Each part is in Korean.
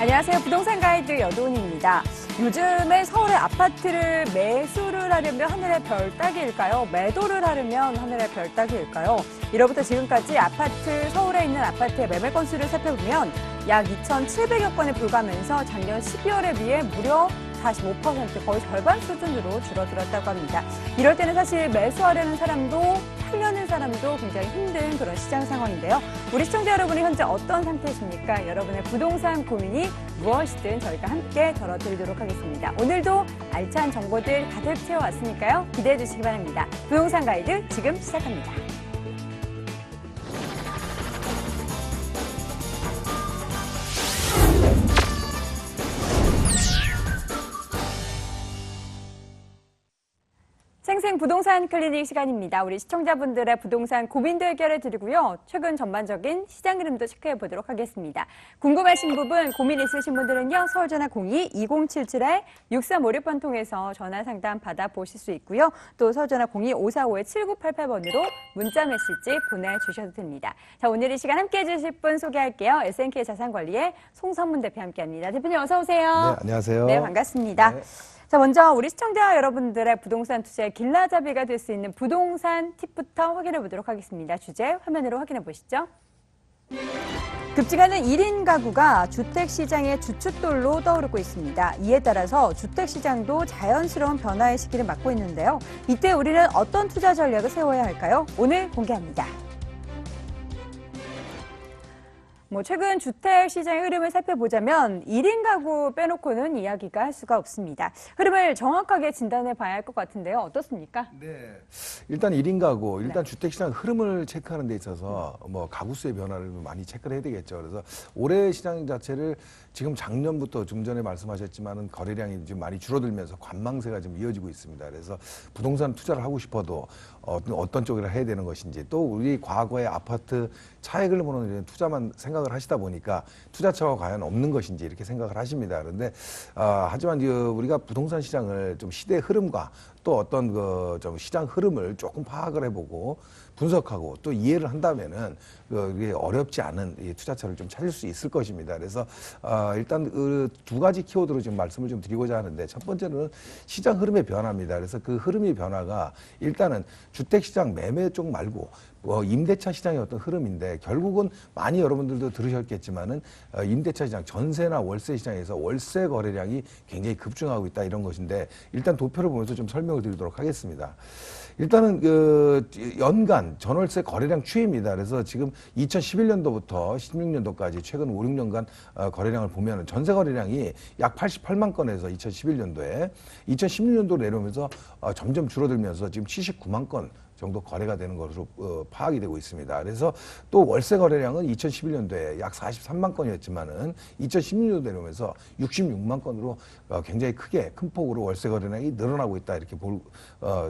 안녕하세요. 부동산 가이드 여돈입니다. 요즘에 서울의 아파트를 매수를 하려면 하늘의 별 따기일까요? 매도를 하려면 하늘의 별 따기일까요? 1월부터 지금까지 서울에 있는 아파트의 매매 건수를 살펴보면 약 2,700여 건에 불과하면서 작년 12월에 비해 무려 45% 거의 절반 수준으로 줄어들었다고 합니다. 이럴 때는 사실 매수하려는 사람도 팔려는 사람도 굉장히 힘든 그런 시장 상황인데요. 우리 시청자 여러분이 현재 어떤 상태이십니까? 여러분의 부동산 고민이 무엇이든 저희가 함께 덜어드리도록 하겠습니다. 오늘도 알찬 정보들 가득 채워왔으니까요. 기대해 주시기 바랍니다. 부동산 가이드 지금 시작합니다. 생생 부동산 클리닉 시간입니다. 우리 시청자분들의 부동산 고민도 해결해 드리고요. 최근 전반적인 시장 흐름도 체크해 보도록 하겠습니다. 궁금하신 부분, 고민 있으신 분들은요. 서울전화 02-2077-6356번 통해서 전화 상담 받아보실 수 있고요. 또 서울전화 02-545-7988번으로 문자 메시지 보내주셔도 됩니다. 자, 오늘 이 시간 함께해 주실 분 소개할게요. SNK 자산관리의 송선문 대표 함께합니다. 대표님 어서 오세요. 네, 안녕하세요. 네, 반갑습니다. 네. 자, 먼저 우리 시청자 여러분들의 부동산 투자의 길라잡이가 될 수 있는 부동산 팁부터 확인해 보도록 하겠습니다. 주제 화면으로 확인해 보시죠. 급증하는 1인 가구가 주택시장의 주춧돌로 떠오르고 있습니다. 이에 따라서 주택시장도 자연스러운 변화의 시기를 맞고 있는데요. 이때 우리는 어떤 투자 전략을 세워야 할까요? 오늘 공개합니다. 최근 주택 시장의 흐름을 살펴보자면 1인 가구 빼놓고는 이야기가 할 수가 없습니다. 흐름을 정확하게 진단해 봐야 할 것 같은데요. 어떻습니까? 네. 일단 1인 가구, 일단 주택 시장 흐름을 체크하는 데 있어서 가구수의 변화를 많이 체크를 해야 되겠죠. 그래서 올해 시장 자체를 지금 작년부터 좀 전에 말씀하셨지만은 거래량이 좀 많이 줄어들면서 관망세가 좀 이어지고 있습니다. 그래서 부동산 투자를 하고 싶어도 어떤 쪽으로 해야 되는 것인지, 또 우리 과거의 아파트 차익을 보는 이런 투자만 생각을 하시다 보니까 투자처가 과연 없는 것인지 이렇게 생각을 하십니다. 그런데 하지만 우리가 부동산 시장을 좀 시대 흐름과 또 어떤 좀 시장 흐름을 조금 파악을 해보고 분석하고 또 이해를 한다면은 이게 어렵지 않은 이 투자처를 좀 찾을 수 있을 것입니다. 그래서 일단 두 가지 키워드로 지금 말씀을 좀 드리고자 하는데, 첫 번째는 시장 흐름의 변화입니다. 그래서 그 흐름의 변화가 일단은 주택시장 매매 쪽 말고 임대차 시장의 어떤 흐름인데, 결국은 많이 여러분들도 들으셨겠지만은 임대차 시장, 전세나 월세 시장에서 월세 거래량이 굉장히 급증하고 있다, 이런 것인데, 일단 도표를 보면서 좀 설명을 드리도록 하겠습니다. 일단은 연간 전월세 거래량 추이입니다. 그래서 지금 2011년도부터 16년도까지 최근 5, 6년간 거래량을 보면 전세 거래량이 약 88만 건에서 2011년도에 2016년도로 내려오면서 점점 줄어들면서 지금 79만 건 정도 거래가 되는 것으로 파악이 되고 있습니다. 그래서 또 월세 거래량은 2011년도에 약 43만 건이었지만은 2016년도 내려오면서 66만 건으로 굉장히 큰 폭으로 월세 거래량이 늘어나고 있다, 이렇게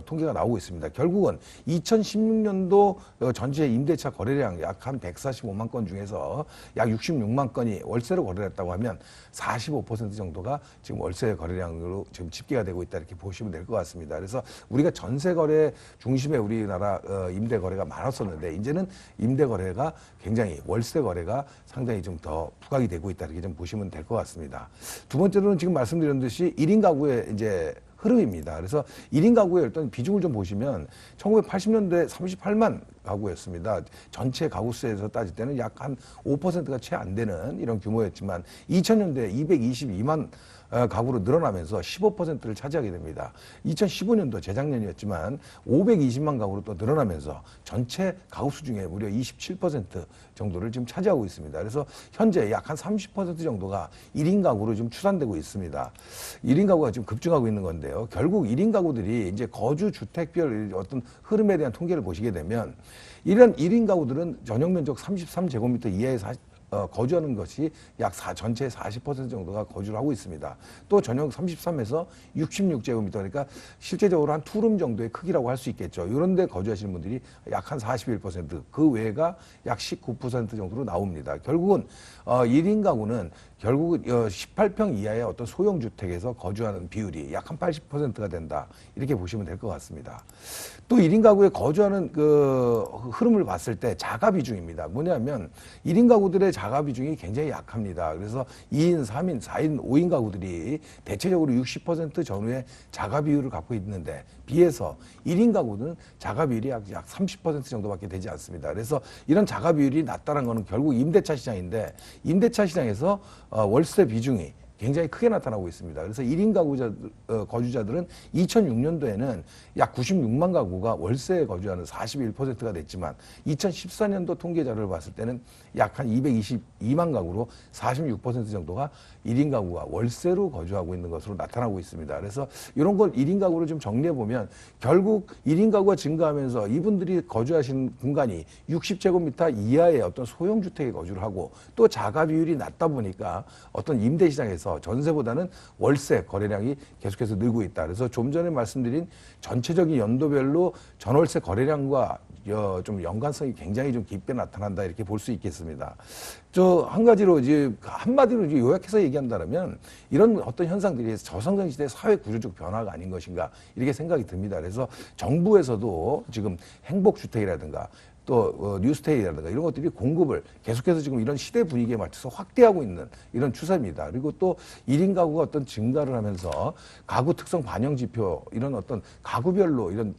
통계가 나오고 있습니다. 결국은 2016년도 전체 임대차 거래량 약 한 145만 건 중에서 약 66만 건이 월세로 거래했다고 하면 45% 정도가 지금 월세 거래량으로 지금 집계가 되고 있다, 이렇게 보시면 될 것 같습니다. 그래서 우리가 전세 거래 중심에 우리나라 임대 거래가 많았었는데, 이제는 임대 거래가 굉장히 월세 거래가 상당히 좀 더 부각이 되고 있다, 이렇게 좀 보시면 될 것 같습니다. 두 번째로는 지금 말씀드렸듯이 1인 가구의 이제 흐름입니다. 그래서 1인 가구의 어떤 비중을 좀 보시면 1980년도에 38만 가구였습니다. 전체 가구 수에서 따질 때는 약 한 5%가 채 안 되는 이런 규모였지만 2000년도에 222만 가구로 늘어나면서 15%를 차지하게 됩니다. 2015년도 재작년이었지만 520만 가구로 또 늘어나면서 전체 가구 수 중에 무려 27% 정도를 지금 차지하고 있습니다. 그래서 현재 약 한 30% 정도가 1인 가구로 좀 추산되고 있습니다. 1인 가구가 지금 급증하고 있는 건데요. 결국 1인 가구들이 이제 거주 주택별 어떤 흐름에 대한 통계를 보시게 되면, 이런 1인 가구들은 전용 면적 33제곱미터 이하의 거주하는 것이 약 전체의 40% 정도가 거주를 하고 있습니다. 또 전용 33에서 66제곱미터, 그러니까 실제적으로 한 투룸 정도의 크기라고 할 수 있겠죠. 이런 데 거주하시는 분들이 약 한 41%, 그 외가 약 19% 정도로 나옵니다. 결국은 1인 가구는 결국 18평 이하의 어떤 소형 주택에서 거주하는 비율이 약 한 80%가 된다, 이렇게 보시면 될 것 같습니다. 또 1인 가구에 거주하는 그 흐름을 봤을 때 자가 비중입니다. 뭐냐면 1인 가구들의 자가 비중이 굉장히 약합니다. 그래서 2인, 3인, 4인, 5인 가구들이 대체적으로 60% 전후의 자가 비율을 갖고 있는데 비해서 1인 가구는 자가 비율이 약 30% 정도밖에 되지 않습니다. 그래서 이런 자가 비율이 낮다는 것은 결국 임대차 시장인데 임대차 시장에서 월세 비중이 굉장히 크게 나타나고 있습니다. 그래서 1인 거주자들은 2006년도에는 약 96만 가구가 월세에 거주하는 41%가 됐지만 2014년도 통계 자료를 봤을 때는 약 한 222만 가구로 46% 정도가 1인 가구가 월세로 거주하고 있는 것으로 나타나고 있습니다. 그래서 이런 걸 1인 가구로 좀 정리해 보면 결국 1인 가구가 증가하면서 이분들이 거주하시는 공간이 60제곱미터 이하의 어떤 소형 주택에 거주를 하고 또 자가 비율이 낮다 보니까 어떤 임대 시장에서 전세보다는 월세 거래량이 계속해서 늘고 있다. 그래서 좀 전에 말씀드린 전체적인 연도별로 전월세 거래량과 좀 연관성이 굉장히 좀 깊게 나타난다 이렇게 볼 수 있겠습니다. 저 한 가지로 이제 한마디로 이제 요약해서 얘기한다면 이런 어떤 현상들이 저성장 시대 사회 구조적 변화가 아닌 것인가 이렇게 생각이 듭니다. 그래서 정부에서도 지금 행복주택이라든가 또 뉴스테이라든가 이런 것들이 공급을 계속해서 지금 이런 시대 분위기에 맞춰서 확대하고 있는 이런 추세입니다. 그리고 또 1인 가구가 어떤 증가를 하면서 가구 특성 반영 지표 이런 어떤 가구별로 이런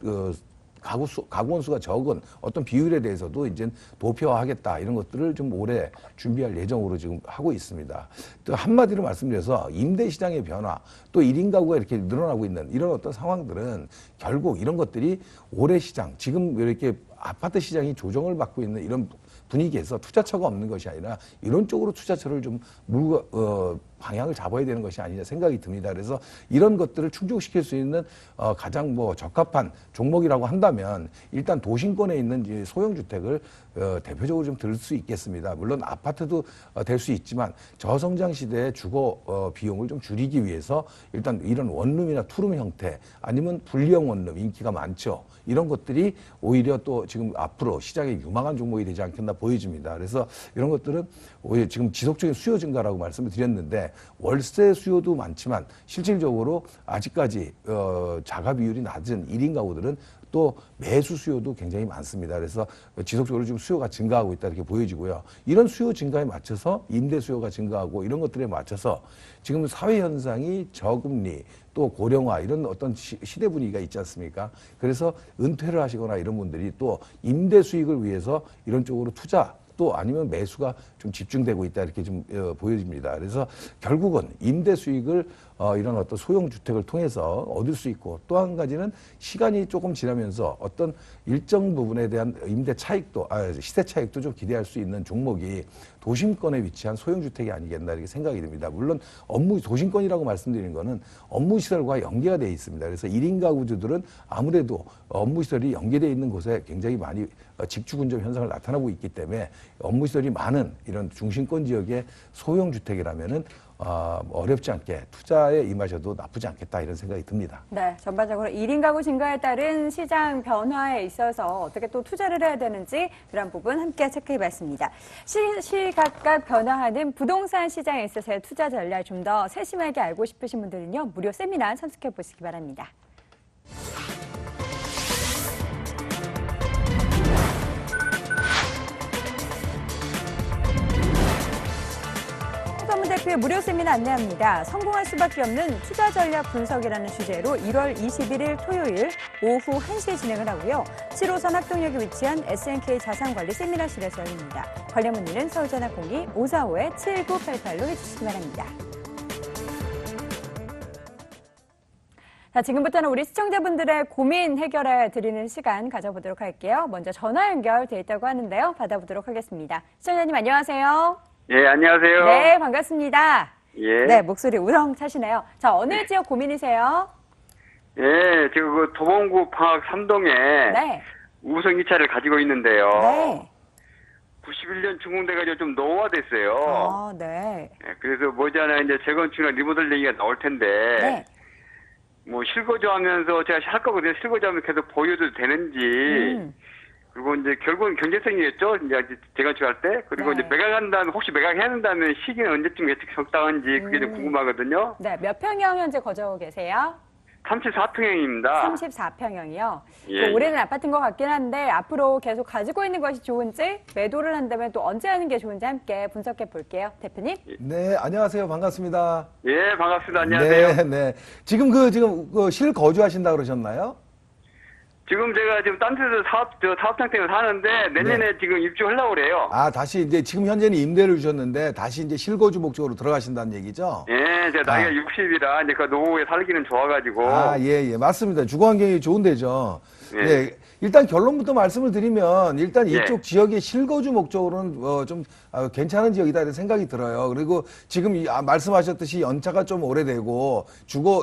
가구 원수가 적은 어떤 비율에 대해서도 이제 도표화하겠다 이런 것들을 좀 올해 준비할 예정으로 지금 하고 있습니다. 또 한마디로 말씀드려서 임대 시장의 변화 또 1인 가구가 이렇게 늘어나고 있는 이런 어떤 상황들은 결국 이런 것들이 올해 시장 지금 이렇게 아파트 시장이 조정을 받고 있는 이런 분위기에서 투자처가 없는 것이 아니라 이런 쪽으로 투자처를 좀 방향을 잡아야 되는 것이 아니냐 생각이 듭니다. 그래서 이런 것들을 충족시킬 수 있는 가장 적합한 종목이라고 한다면 일단 도심권에 있는 이제 소형주택을 대표적으로 좀 들 수 있겠습니다. 물론 아파트도 될 수 있지만 저성장 시대의 주거 비용을 좀 줄이기 위해서 일단 이런 원룸이나 투룸 형태 아니면 분리형 원룸 인기가 많죠. 이런 것들이 오히려 또 지금 앞으로 시장에 유망한 종목이 되지 않겠나 보여집니다. 그래서 이런 것들은 오히려 지금 지속적인 수요 증가라고 말씀을 드렸는데 월세 수요도 많지만 실질적으로 아직까지 자가 비율이 낮은 1인 가구들은 또 매수 수요도 굉장히 많습니다. 그래서 지속적으로 지금 수요가 증가하고 있다 이렇게 보여지고요. 이런 수요 증가에 맞춰서 임대 수요가 증가하고 이런 것들에 맞춰서 지금 사회 현상이 저금리 또 고령화 이런 어떤 시대 분위기가 있지 않습니까? 그래서 은퇴를 하시거나 이런 분들이 또 임대 수익을 위해서 이런 쪽으로 투자 또 아니면 매수가 좀 집중되고 있다 이렇게 좀 보여집니다. 그래서 결국은 임대 수익을 이런 어떤 소형 주택을 통해서 얻을 수 있고 또 한 가지는 시간이 조금 지나면서 어떤 일정 부분에 대한 임대 차익도 시세 차익도 좀 기대할 수 있는 종목이 도심권에 위치한 소형 주택이 아니겠나 이렇게 생각이 듭니다. 물론 도심권이라고 말씀드리는 거는 업무 시설과 연계가 되어 있습니다. 그래서 1인 가구주들은 아무래도 업무 시설이 연계되어 있는 곳에 굉장히 많이 직주 근접 현상을 나타나고 있기 때문에 업무 시설이 많은 이런 중심권 지역의 소형 주택이라면은 어렵지 않게 투자에 임하셔도 나쁘지 않겠다 이런 생각이 듭니다. 네, 전반적으로 1인 가구 증가에 따른 시장 변화에 있어서 어떻게 또 투자를 해야 되는지 그런 부분 함께 체크해봤습니다. 시시각각 변화하는 부동산 시장에 있어서의 투자 전략 좀 더 세심하게 알고 싶으신 분들은요, 무료 세미나 참석해 보시기 바랍니다. 대표의 무료 세미나 안내합니다. 성공할 수밖에 없는 투자 전략 분석이라는 주제로 1월 21일 토요일 오후 1시에 진행을 하고요. 7호선 학동역에 위치한 SNK 자산관리 세미나실에서 열립니다. 관련 문의는 서울전화 02-545-7988로 해주시기 바랍니다. 자, 지금부터는 우리 시청자분들의 고민 해결해 드리는 시간 가져보도록 할게요. 먼저 전화 연결돼 있다고 하는데요. 받아보도록 하겠습니다. 시청자님 안녕하세요. 예, 안녕하세요. 네, 반갑습니다. 예. 네, 목소리 우렁차시네요. 자, 어느 지역 고민이세요? 예, 지금 그 도봉구 방학 3동에 네. 우성 2차를 가지고 있는데요. 네. 91년 준공돼가지고 좀 노후화됐어요. 아, 네. 예, 그래서 머지않아 이제 재건축이나 리모델 얘기가 나올 텐데, 네. 뭐 실거주하면서 제가 할 거거든요. 실거주하면 계속 보유도 되는지, 그리고 이제 결국은 경제성이겠죠. 이제 재건축할 때. 그리고 네. 이제 매각한다면, 혹시 매각해야 한다면 시기는 언제쯤 예측 적당한지 그게 좀 궁금하거든요. 네, 몇 평형 현재 거주하고 계세요? 34평형입니다. 34평형이요. 예, 오래된 아파트인 것 같긴 한데 앞으로 계속 가지고 있는 것이 좋은지 매도를 한다면 또 언제 하는 게 좋은지 함께 분석해 볼게요. 대표님. 네, 안녕하세요. 반갑습니다. 예, 반갑습니다. 안녕하세요. 네, 네. 지금 실거주하신다 그러셨나요? 지금 제가 지금 딴 데서 사업장 때문에 사는데 내년에 지금 입주하려고 그래요. 아, 다시 이제 지금 현재는 임대를 주셨는데 다시 이제 실거주 목적으로 들어가신다는 얘기죠? 예, 제가 나이가 60이라 이제 그 노후에 살기는 좋아가지고. 아, 예, 예. 맞습니다. 주거 환경이 좋은 데죠. 예. 예. 일단 결론부터 말씀을 드리면 일단 예. 이쪽 지역의 실거주 목적으로는 좀 괜찮은 지역이다 이런 생각이 들어요. 그리고 지금 말씀하셨듯이 연차가 좀 오래되고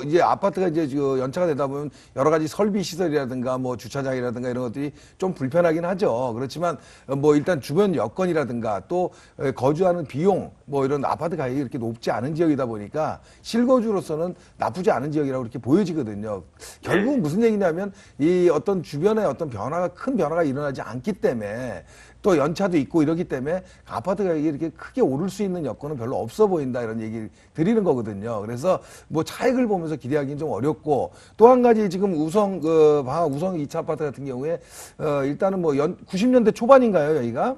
이제 아파트가 이제 연차가 되다 보면 여러 가지 설비 시설이라든가 뭐 주차장이라든가 이런 것들이 좀 불편하긴 하죠. 그렇지만 뭐 일단 주변 여건이라든가 또 거주하는 비용 뭐 이런 아파트 가격이 이렇게 높지 않은 지역이다 보니까 실거주로서는 나쁘지 않은 지역이라고 이렇게 보여지거든요. 결국은 무슨 얘기냐면 이 어떤 주변에 어떤 큰 변화가 일어나지 않기 때문에 또 연차도 있고 이러기 때문에 아파트 가격이 이렇게 크게 오를 수 있는 여건은 별로 없어 보인다 이런 얘기를 드리는 거거든요. 그래서 뭐 차익을 보면서 기대하기는 좀 어렵고 또 한 가지 지금 방학 우성 2차 아파트 같은 경우에 일단은 뭐 90년대 초반인가요, 여기가?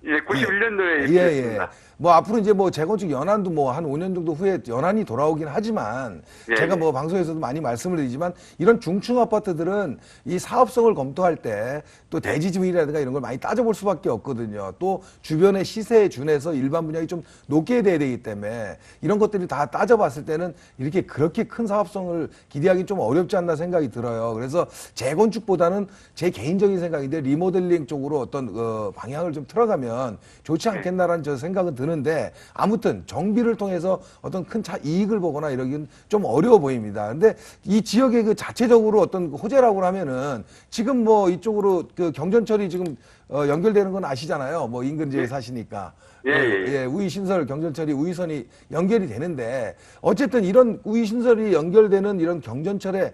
예, 91년도에 예, 예. 입주했습니다. 뭐 앞으로 이제 뭐 재건축 연한도 뭐 한 5년 정도 후에 연한이 돌아오긴 하지만 예, 제가 예. 뭐 방송에서도 많이 말씀을 드리지만 이런 중층 아파트들은 이 사업성을 검토할 때 또 대지주의라든가 이런 걸 많이 따져볼 수밖에 없거든요. 또 주변의 시세에 준해서 일반 분양이 좀 높게 돼야 되기 때문에 이런 것들이 다 따져봤을 때는 이렇게 그렇게 큰 사업성을 기대하기 좀 어렵지 않나 생각이 들어요. 그래서 재건축보다는 제 개인적인 생각인데 리모델링 쪽으로 어떤 방향을 좀 틀어가면 좋지 않겠나라는 저 생각은 드는데 아무튼 정비를 통해서 어떤 큰 이익을 보거나 이러기는 좀 어려워 보입니다. 근데 이 지역의 그 자체적으로 어떤 호재라고 하면은 지금 뭐 이쪽으로 그 경전철이 지금 연결되는 건 아시잖아요. 뭐 인근지에 사시니까. 예, 예. 우이신설, 경전철이 우이선이 연결이 되는데 어쨌든 이런 우이신설이 연결되는 이런 경전철의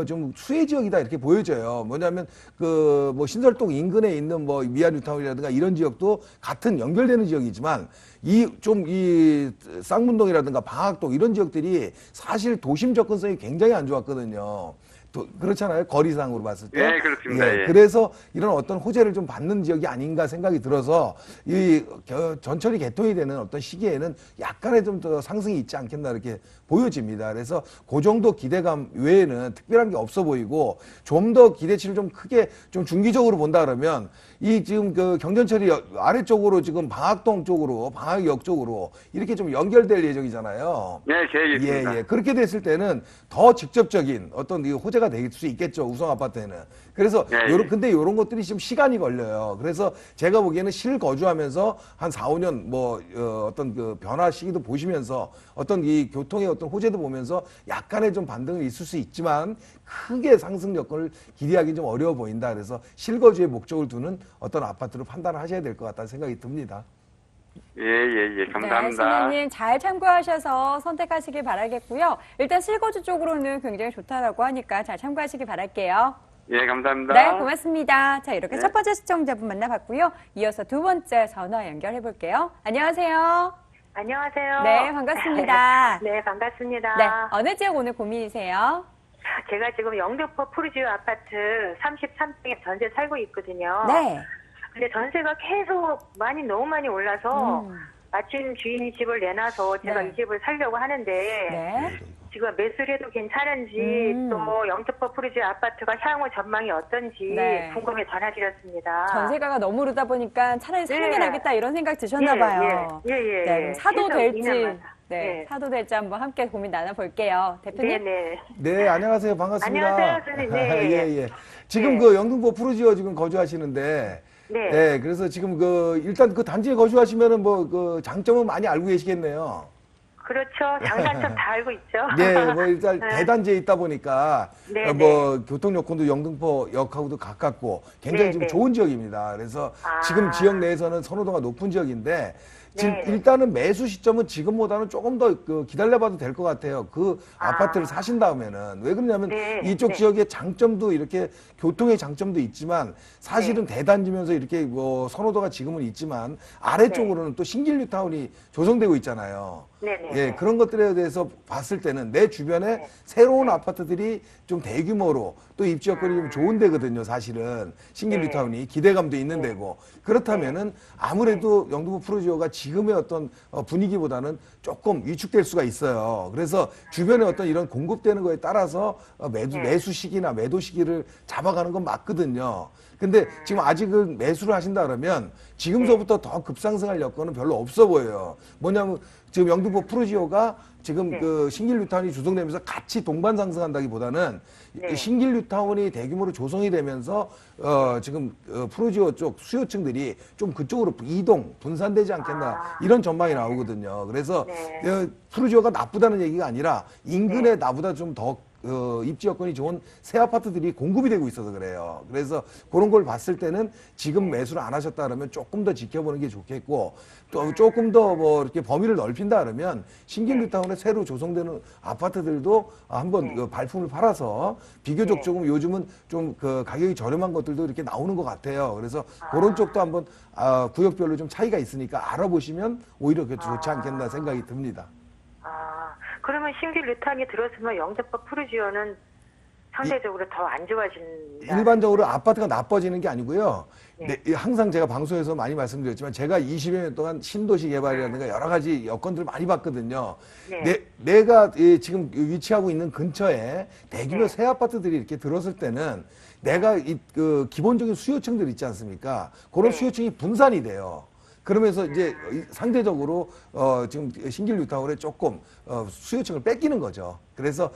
좀 수혜 지역이다 이렇게 보여져요. 뭐냐면 그 뭐 신설동 인근에 있는 뭐 미아뉴타운이라든가 이런 지역도 같은 연결되는 지역이지만 이 쌍문동이라든가 방학동 이런 지역들이 사실 도심 접근성이 굉장히 안 좋았거든요. 그렇잖아요. 거리상으로 봤을 때. 예, 그렇습니다. 예. 그래서 이런 어떤 호재를 좀 받는 지역이 아닌가 생각이 들어서 이 전철이 개통이 되는 어떤 시기에는 약간의 좀 더 상승이 있지 않겠나 이렇게 보여집니다. 그래서 그 정도 기대감 외에는 특별한 게 없어 보이고 좀 더 기대치를 좀 크게 좀 중기적으로 본다 그러면 이 지금 그 경전철이 아래쪽으로 지금 방학동 쪽으로 방학역 쪽으로 이렇게 좀 연결될 예정이잖아요. 네, 계획이 있습니다. 예. 그렇게 됐을 때는 더 직접적인 어떤 이 호재가 될 수 있겠죠. 우성 아파트에는. 그래서 예, 예. 근데 이런 것들이 좀 시간이 걸려요. 그래서 제가 보기에는 실거주하면서 한 4, 5년 뭐 어떤 그 변화 시기도 보시면서 어떤 이 교통의 어떤 호재도 보면서 약간의 좀 반등은 있을 수 있지만 크게 상승 여건을 기대하기는 좀 어려워 보인다. 그래서 실거주의 목적을 두는 어떤 아파트로 판단을 하셔야 될 것 같다는 생각이 듭니다. 예. 네, 감사합니다. 신현님 잘 참고하셔서 선택하시길 바라겠고요. 일단 실거주 쪽으로는 굉장히 좋다라고 하니까 잘 참고하시길 바랄게요. 예, 감사합니다. 네, 고맙습니다. 자, 이렇게 네. 첫 번째 시청자분 만나봤고요. 이어서 두 번째 전화 연결해 볼게요. 안녕하세요. 안녕하세요. 네, 반갑습니다. 네, 반갑습니다. 네, 어느 지역 오늘 고민이세요? 제가 지금 영등포 푸르지오 아파트 33평에 전세 살고 있거든요. 네. 근데 전세가 계속 너무 많이 올라서 마침 주인이 집을 내놔서 제가 네. 이 집을 살려고 하는데 네. 지금 매수를 해도 괜찮은지 또 영등포 푸르지오 아파트가 향후 전망이 어떤지 네. 궁금해 전화드렸습니다. 전세가가 너무 오르다 보니까 차라리 사는 게 네. 낫겠다 이런 생각 드셨나 봐요. 예. 네, 그럼 사도 계속 될지, 인하마다. 네, 사도 될지 한번 함께 고민 나눠볼게요. 대표님. 네네. 네, 안녕하세요. 반갑습니다. 안녕하세요, 선생님. 네. 예. 지금 네. 그 영등포 푸르지오 지금 거주하시는데 네. 네, 그래서 지금 일단 그 단지에 거주하시면은 뭐 그 장점은 많이 알고 계시겠네요. 그렇죠. 장단점 다 알고 있죠. 네, 뭐 일단 네. 대단지에 있다 보니까 네, 뭐 교통 여건도 영등포역하고도 가깝고 굉장히 네, 좀 네. 좋은 지역입니다. 그래서 아. 지금 지역 내에서는 선호도가 높은 지역인데 지금 네. 일단은 매수 시점은 지금보다는 조금 더 기다려봐도 될 것 같아요. 그 아파트를 사신 다음에는. 왜 그러냐면 네. 이쪽 네. 지역의 장점도 이렇게 교통의 장점도 있지만 사실은 네. 대단지면서 이렇게 뭐 선호도가 지금은 있지만 아래쪽으로는 또 신길류 타운이 조성되고 있잖아요. 네네. 예, 그런 것들에 대해서 봤을 때는 내 주변에 새로운 아파트들이 좀 대규모로 또 입지 여건이 좀 좋은 데거든요, 사실은. 신길류 네. 타운이 기대감도 있는 데고. 그렇다면은 아무래도 영등포 프로지오가 지금의 어떤 분위기보다는 조금 위축될 수가 있어요. 그래서 주변에 어떤 이런 공급되는 거에 따라서 매수 시기나 매도 시기를 잡아가는 건 맞거든요. 근데 지금 아직은 매수를 하신다 그러면 지금서부터 더 급상승할 여건은 별로 없어 보여요. 뭐냐면 지금 영등포 프로지오가 지금 그 신길뉴타운이 조성되면서 같이 동반 상승한다기보다는 신길뉴타운이 대규모로 조성이 되면서 지금 프로지오 쪽 수요층들이 좀 그쪽으로 이동 분산되지 않겠나 이런 전망이 나오거든요. 그래서 프로지오가 나쁘다는 얘기가 아니라 인근에 나보다 좀 더 입지 여건이 좋은 새 아파트들이 공급이 되고 있어서 그래요. 그래서 그런 걸 봤을 때는 지금 매수를 안 하셨다 그러면 조금 더 지켜보는 게 좋겠고 또 조금 더 뭐 이렇게 범위를 넓힌다 그러면 신길뉴타운에 새로 조성되는 아파트들도 한번 그 발품을 팔아서 비교적 조금 요즘은 좀 그 가격이 저렴한 것들도 이렇게 나오는 것 같아요. 그래서 그런 쪽도 한번 구역별로 좀 차이가 있으니까 알아보시면 오히려 그게 좋지 않겠나 생각이 듭니다. 그러면 신길뉴타운이 들어서면 영등포 프로지오는 상대적으로 더 안 좋아진다. 일반적으로 아파트가 나빠지는 게 아니고요. 항상 제가 방송에서 많이 말씀드렸지만 제가 20여 년 동안 신도시 개발이라든가 여러 가지 여건들을 많이 봤거든요. 내가 지금 위치하고 있는 근처에 대규모 새 아파트들이 이렇게 들었을 때는 내가 그 기본적인 수요층들 있지 않습니까? 그런 수요층이 분산이 돼요. 그러면서 이제 상대적으로 지금 신길뉴타운에 조금 수요층을 뺏기는 거죠. 그래서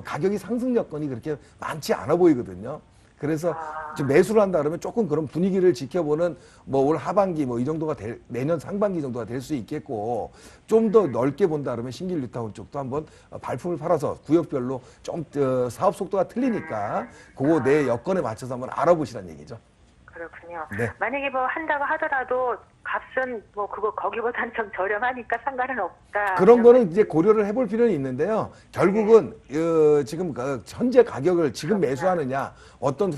가격이 상승 여건이 그렇게 많지 않아 보이거든요. 그래서 지금 매수를 한다 그러면 조금 그런 분위기를 지켜보는 뭐 올 하반기 뭐 이 정도가 내년 상반기 정도가 될 수 있겠고 좀 더 넓게 본다 그러면 신길뉴타운 쪽도 한번 발품을 팔아서 구역별로 좀 사업 속도가 틀리니까 그거 내 여건에 맞춰서 한번 알아보시라는 얘기죠. 그렇군요. 네. 만약에 뭐 한다고 하더라도 값은 뭐 그거 거기보다는 좀 저렴하니까 상관은 없다. 그런 거는 이제 고려를 해볼 필요는 있는데요. 결국은 지금 현재 가격을 지금 매수하느냐, 어떤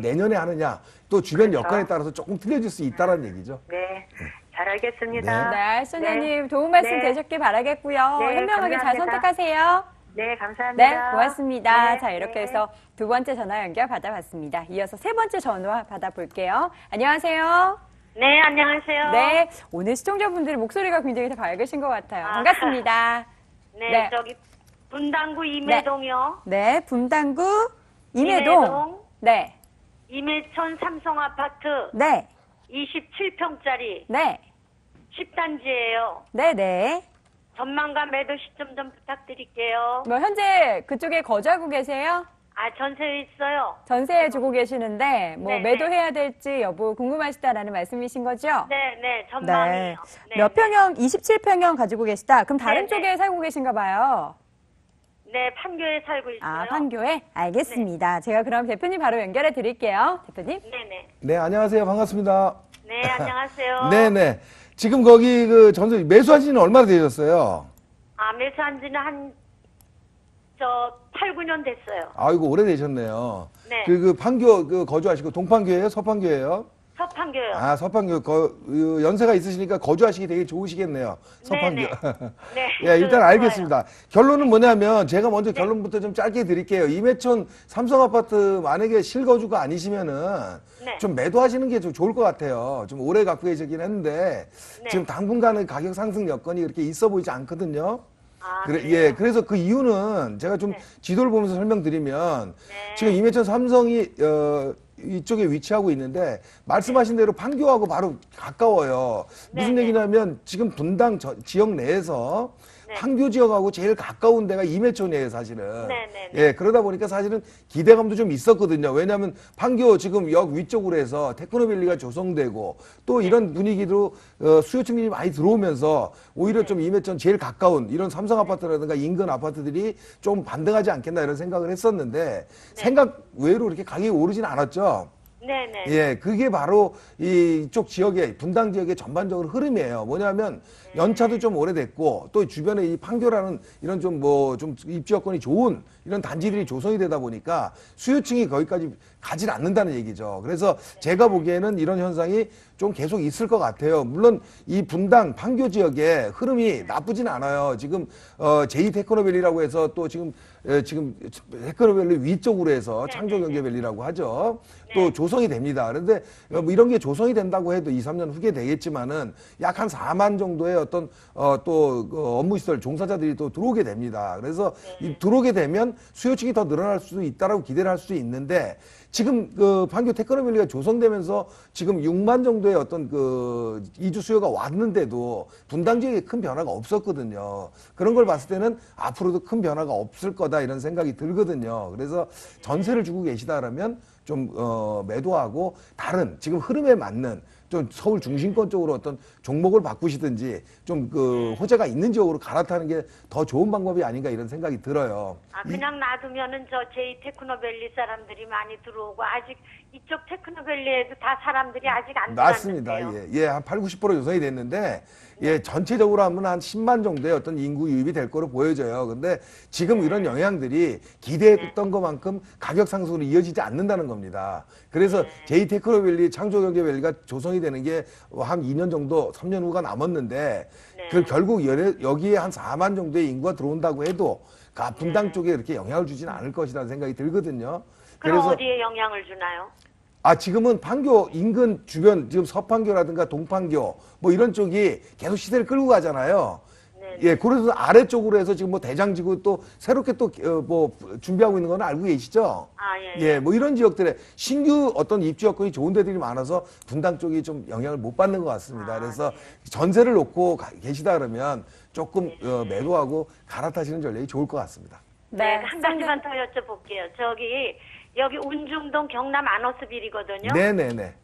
내년에 하느냐, 또 주변 여건에 따라서 조금 틀려질 수 있다는 얘기죠. 네, 잘 알겠습니다. 네, 소장님 도움 말씀 네. 되셨길 바라겠고요. 네, 현명하게 잘 감사합니다. 선택하세요. 네, 감사합니다. 네, 고맙습니다. 네, 자, 이렇게 네. 해서 두 번째 전화 연결 받아봤습니다. 이어서 세 번째 전화 받아볼게요. 안녕하세요. 네, 안녕하세요. 네, 오늘 시청자분들의 목소리가 굉장히 더 밝으신 것 같아요. 반갑습니다. 네, 네. 저기 분당구 임해동이요. 네, 분당구 임해동. 네, 임해천 삼성 아파트 네, 27평짜리 네, 10단지예요. 네, 네. 전망과 매도 시점 좀 부탁드릴게요. 뭐 현재 그쪽에 거주하고 계세요? 전세에 있어요. 전세 주고 계시는데 뭐 네, 매도해야 될지 여부 궁금하시다라는 말씀이신 거죠? 네, 전망이요. 네. 몇 평형? 27평형 가지고 계시다. 그럼 다른 네, 쪽에 살고 계신가 봐요. 네, 판교에 살고 있어요. 판교에? 알겠습니다. 제가 그럼 대표님 바로 연결해 드릴게요. 대표님. 네네. 네, 안녕하세요. 반갑습니다. 네, 안녕하세요. 네네. 지금 거기 그 전세 매수한 지는 얼마나 되셨어요? 매수한 지는 8, 9년 됐어요. 아이고, 오래되셨네요. 네. 그 판교 거주하시고 동판교예요? 서판교예요? 서판교요. 서판교 연세가 있으시니까 거주하시기 되게 좋으시겠네요. 서판교. 네네. 네. 예, 일단 좋아요. 알겠습니다. 결론은 뭐냐면 제가 먼저 결론부터 좀 짧게 드릴게요. 임해촌 삼성 아파트 만약에 실거주가 아니시면은 네. 좀 매도하시는 게 좀 좋을 것 같아요. 좀 오래 갖고 계시긴 했는데 네. 지금 당분간은 가격 상승 여건이 그렇게 있어 보이지 않거든요. 그래요? 예, 그래서 그 이유는 제가 좀 지도를 보면서 설명드리면 네. 지금 임해천 삼성이 이쪽에 위치하고 있는데 말씀하신 대로 판교하고 바로 가까워요. 무슨 네, 얘기냐면 지금 분당 지역 내에서 판교 지역하고 제일 가까운 데가 임해촌이에요, 사실은. 네. 예, 그러다 보니까 사실은 기대감도 좀 있었거든요. 왜냐하면 판교 지금 역 위쪽으로 해서 테크노밸리가 조성되고 또 이런 분위기로 수요층들이 많이 들어오면서 오히려 좀 임해촌 제일 가까운 이런 삼성 아파트라든가 인근 아파트들이 좀 반등하지 않겠나 이런 생각을 했었는데 생각 외로 이렇게 가격이 오르진 않았죠. 네네. 예, 그게 바로 이쪽 지역의 분당 지역의 전반적으로 흐름이에요. 뭐냐면 연차도 좀 오래됐고 또 주변에 이 판교라는 이런 좀 좀 입지 여건이 좋은 이런 단지들이 조성이 되다 보니까 수요층이 거기까지 가질 않는다는 얘기죠. 그래서 제가 보기에는 이런 현상이 좀 계속 있을 것 같아요. 물론 이 분당 판교 지역의 흐름이 나쁘진 않아요. 지금 제2 테크노밸리라고 해서 또 지금 테크노밸리 위쪽으로 해서 창조경제밸리라고 하죠. 또 조성이 됩니다. 그런데 뭐 이런 게 조성이 된다고 해도 2, 3년 후에 되겠지만은 약 한 4만 정도의 어떤 또 업무시설 종사자들이 또 들어오게 됩니다. 그래서 이 들어오게 되면 수요층이 더 늘어날 수도 있다라고 기대를 할 수도 있는데 지금 그 판교 테크노밸리가 조성되면서 지금 6만 정도의 어떤 그 이주 수요가 왔는데도 분당 지역에 큰 변화가 없었거든요. 그런 걸 봤을 때는 앞으로도 큰 변화가 없을 거다 이런 생각이 들거든요. 그래서 전세를 주고 계시다라면 좀 매도하고 다른 지금 흐름에 맞는 좀 서울 중심권 쪽으로 어떤 종목을 바꾸시든지 좀 그 호재가 있는 지역으로 갈아타는 게 더 좋은 방법이 아닌가 이런 생각이 들어요. 아, 그냥 놔두면은 저 제2 테크노밸리 사람들이 많이 들어오고 아직 이쪽 테크노밸리에도 다 사람들이 아직 안 맞습니다. 들어왔는데요. 예, 한 8, 90% 조성이 됐는데 예, 전체적으로 하면 한 10만 정도의 어떤 인구 유입이 될 거로 보여져요. 근데 지금 이런 영향들이 기대했던 것만큼 가격 상승으로 이어지지 않는다는 겁니다. 그래서 제2 테크노밸리 창조경제밸리가 조성이 되는 게 한 2년 정도, 3년 후가 남았는데 그 결국 여기에 한 4만 정도의 인구가 들어온다고 해도 분당 쪽에 이렇게 영향을 주지는 않을 것이라는 생각이 들거든요. 그럼 어디에 영향을 주나요? 지금은 판교 인근 주변, 지금 서판교라든가 동판교, 뭐 이런 쪽이 계속 시세를 끌고 가잖아요. 네. 예, 그래서 아래쪽으로 해서 지금 뭐 대장지구 또 새롭게 또 뭐 준비하고 있는 건 알고 계시죠? 아, 예. 예, 뭐 이런 지역들에 신규 어떤 입지 여건이 좋은 데들이 많아서 분당 쪽이 좀 영향을 못 받는 것 같습니다. 그래서 전세를 놓고 계시다 그러면 조금 매도하고 갈아타시는 전략이 좋을 것 같습니다. 네, 한 가지만 더 여쭤볼게요. 여기 운중동 경남 안호수빌이거든요. 네네네.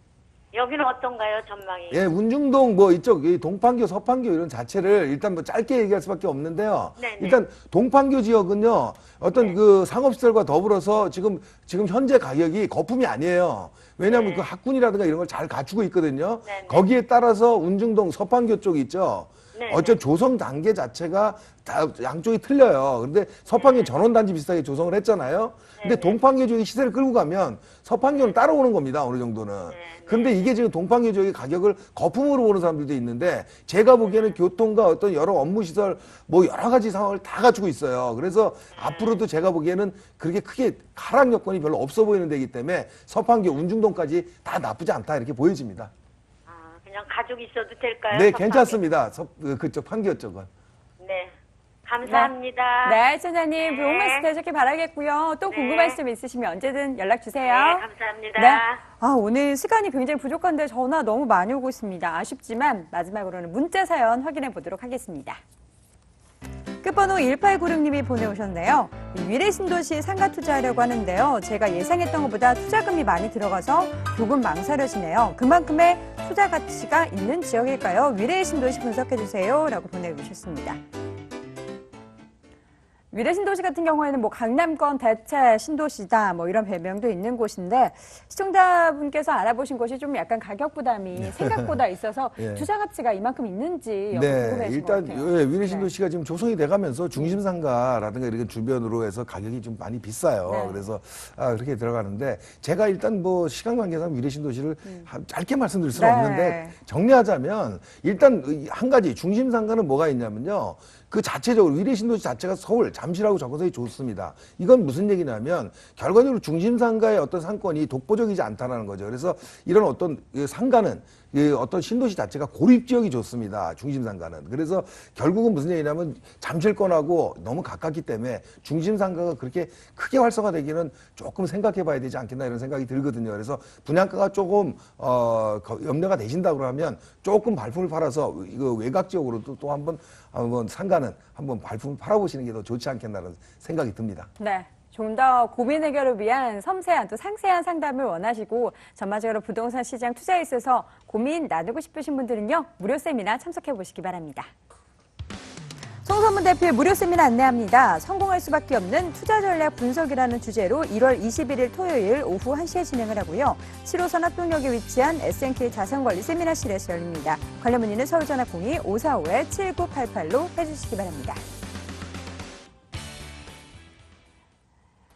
여기는 어떤가요, 전망이? 예, 운중동 뭐 이쪽 이 동판교, 서판교 이런 자체를 일단 뭐 짧게 얘기할 수밖에 없는데요. 네네. 일단 동판교 지역은요. 어떤 그 상업시설과 더불어서 지금 현재 가격이 거품이 아니에요. 왜냐하면 그 학군이라든가 이런 걸 잘 갖추고 있거든요. 네네. 거기에 따라서 운중동, 서판교 쪽 있죠. 네네. 어쨌든 조성 단계 자체가 다 양쪽이 틀려요. 근데 서판교 전원단지 비슷하게 조성을 했잖아요. 근데 동판교 지역이 시세를 끌고 가면 서판교는 따라오는 겁니다. 어느 정도는. 근데 이게 지금 동판교 지역의 가격을 거품으로 보는 사람들도 있는데 제가 보기에는 교통과 어떤 여러 업무시설 뭐 여러 가지 상황을 다 갖추고 있어요. 그래서 앞으로도 제가 보기에는 그렇게 크게 하락 여건이 별로 없어 보이는 데이기 때문에 서판교, 운중동까지 다 나쁘지 않다 이렇게 보여집니다. 아, 그냥 가족 있어도 될까요? 네, 서판교? 괜찮습니다. 그쪽 판교 쪽은. 네. 감사합니다. 네, 시청자님, 네. 좋은 말씀 되셨길 바라겠고요. 또 네. 궁금하신 점 있으시면 언제든 연락 주세요. 네, 감사합니다. 네. 오늘 시간이 굉장히 부족한데 전화 너무 많이 오고 있습니다. 아쉽지만 마지막으로는 문자 사연 확인해 보도록 하겠습니다. 끝번호 1896님이 보내오셨네요. 미래 신도시 상가 투자하려고 하는데요. 제가 예상했던 것보다 투자금이 많이 들어가서 조금 망설여지네요. 그만큼의 투자 가치가 있는 지역일까요? 미래 신도시 분석해 주세요. 라고 보내주셨습니다. 미래 신도시 같은 경우에는 뭐 강남권 대체 신도시다 뭐 이런 별명도 있는 곳인데 시청자분께서 알아보신 곳이 좀 약간 가격 부담이 생각보다 있어서 예. 투자 가치가 이만큼 있는지 궁금해하신 일단 것 같아요. 미래 신도시가 지금 조성이 돼가면서 중심 상가라든가 이런 주변으로 해서 가격이 좀 많이 비싸요. 네. 그래서 그렇게 들어가는데 제가 일단 뭐 시간 관계상 미래 신도시를 짧게 말씀드릴 수는 네. 없는데 정리하자면 일단 한 가지 중심 상가는 뭐가 있냐면요. 그 자체적으로 미래 신도시 자체가 서울, 잠실하고 접근성이 좋습니다. 이건 무슨 얘기냐면 결과적으로 중심 상가의 어떤 상권이 독보적이지 않다는 거죠. 그래서 이런 어떤 상가는 어떤 신도시 자체가 고립 지역이 좋습니다. 중심 상가는. 그래서 결국은 무슨 얘기냐면 잠실권하고 너무 가깝기 때문에 중심 상가가 그렇게 크게 활성화되기는 조금 생각해 봐야 되지 않겠나 이런 생각이 들거든요. 그래서 분양가가 조금 염려가 되신다고 하면 조금 발품을 팔아서 이거 외곽 지역으로도 또 한번 상가는 한번 발품을 팔아보시는 게 더 좋지 않겠나라는 생각이 듭니다. 네. 좀 더 고민 해결을 위한 섬세한 또 상세한 상담을 원하시고 전반적으로 부동산 시장 투자에 있어서 고민 나누고 싶으신 분들은요. 무료 세미나 참석해 보시기 바랍니다. 총선 송상문 대표의 무료 세미나 안내합니다. 성공할 수밖에 없는 투자 전략 분석이라는 주제로 1월 21일 토요일 오후 1시에 진행을 하고요. 7호선 합동역에 위치한 S&K 자산관리 세미나실에서 열립니다. 관련 문의는 서울전화 02-545-7988로 해주시기 바랍니다.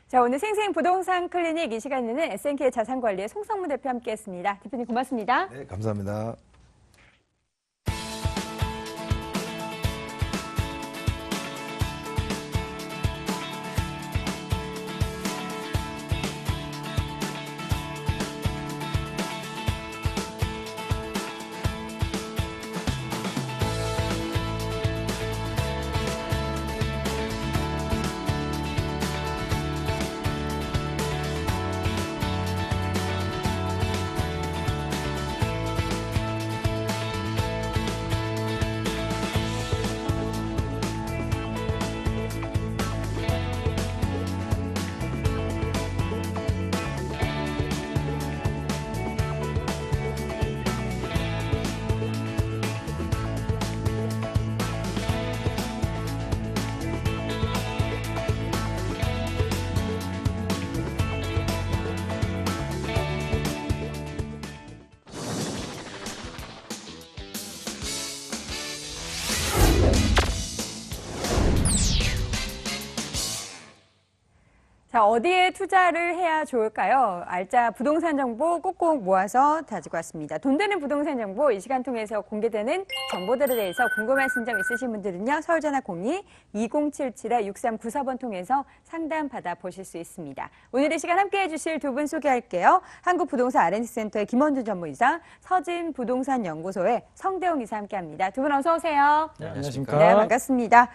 자, 오늘 생생부동산 클리닉 이 시간에는 S&K 자산관리의 송상문 대표 함께했습니다. 대표님 고맙습니다. 네, 감사합니다. 자, 어디에 투자를 해야 좋을까요? 알짜 부동산 정보 꼭꼭 모아서 가지고 왔습니다. 돈 되는 부동산 정보 이 시간 통해서 공개되는 정보들에 대해서 궁금하신 점 있으신 분들은요. 서울전화 02-2077-6394번 통해서 상담 받아보실 수 있습니다. 오늘의 시간 함께해 주실 두 분 소개할게요. 한국부동산 R&D센터의 김원준 전무이사, 서진부동산연구소의 성대웅 이사 함께합니다. 두 분 어서 오세요. 네, 안녕하십니까. 네, 반갑습니다.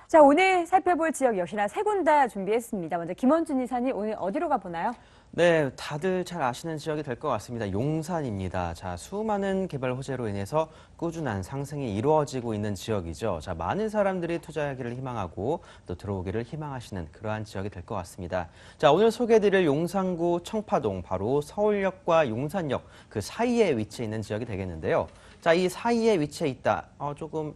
자, 오늘 살펴볼 지역 역시나 세 군데 준비했습니다. 먼저 김원준 이사님 오늘 어디로 가보나요? 네, 다들 잘 아시는 지역이 될 것 같습니다. 용산입니다. 자, 수많은 개발 호재로 인해서 꾸준한 상승이 이루어지고 있는 지역이죠. 자, 많은 사람들이 투자하기를 희망하고 또 들어오기를 희망하시는 그러한 지역이 될 것 같습니다. 자, 오늘 소개해드릴 용산구 청파동, 바로 서울역과 용산역 그 사이에 위치해 있는 지역이 되겠는데요. 자, 이 사이에 위치해 있다. 조금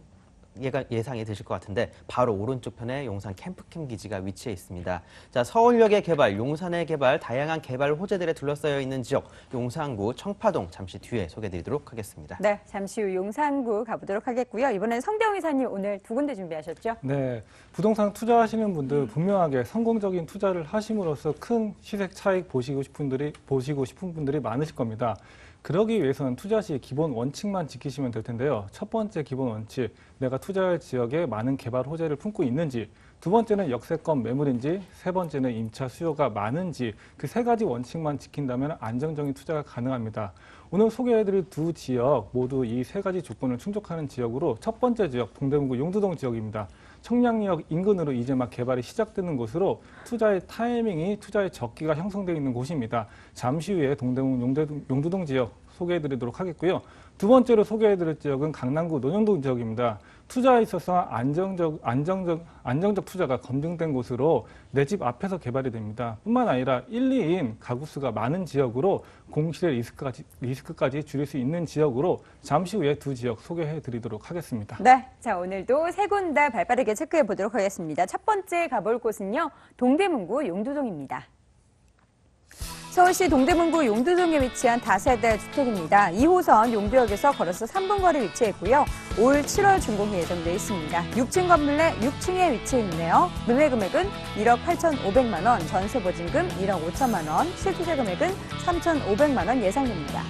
예상이 되실 것 같은데 바로 오른쪽 편에 용산 캠프캠 기지가 위치해 있습니다. 자, 서울역의 개발, 용산의 개발, 다양한 개발 호재들에 둘러싸여 있는 지역 용산구 청파동 잠시 뒤에 소개해드리도록 하겠습니다. 네, 잠시 후 용산구 가보도록 하겠고요. 이번엔 성대웅 이사님 오늘 두 군데 준비하셨죠? 네, 부동산 투자하시는 분들 분명하게 성공적인 투자를 하심으로써 큰 시세 차익 보시고 싶은 분들이 많으실 겁니다. 그러기 위해서는 투자 시 기본 원칙만 지키시면 될 텐데요. 첫 번째 기본 원칙, 내가 투자할 지역에 많은 개발 호재를 품고 있는지, 두 번째는 역세권 매물인지, 세 번째는 임차 수요가 많은지, 그 세 가지 원칙만 지킨다면 안정적인 투자가 가능합니다. 오늘 소개해드릴 두 지역 모두 이 세 가지 조건을 충족하는 지역으로 첫 번째 지역 동대문구 용두동 지역입니다. 청량리역 인근으로 이제 막 개발이 시작되는 곳으로 투자의 타이밍이, 투자의 적기가 형성되어 있는 곳입니다. 잠시 후에 동대문 용두동 지역 소개해드리도록 하겠고요. 두 번째로 소개해드릴 지역은 강남구 논현동 지역입니다. 투자에 있어서 안정적 투자가 검증된 곳으로 내 집 앞에서 개발이 됩니다. 뿐만 아니라 1, 2인 가구 수가 많은 지역으로 공실의 리스크까지 줄일 수 있는 지역으로 잠시 후에 두 지역 소개해드리도록 하겠습니다. 네, 자 오늘도 세 군데 발빠르게 체크해 보도록 하겠습니다. 첫 번째 가볼 곳은요. 동대문구 용두동입니다. 서울시 동대문구 용두동에 위치한 다세대 주택입니다. 2호선 용두역에서 걸어서 3분 거리 위치해 있고요. 올 7월 준공이 예정되어 있습니다. 6층 건물 내 6층에 위치해 있네요. 매매 금액은 1억 8,500만 원, 전세 보증금 1억 5천만 원, 실투자 금액은 3,500만 원 예상됩니다.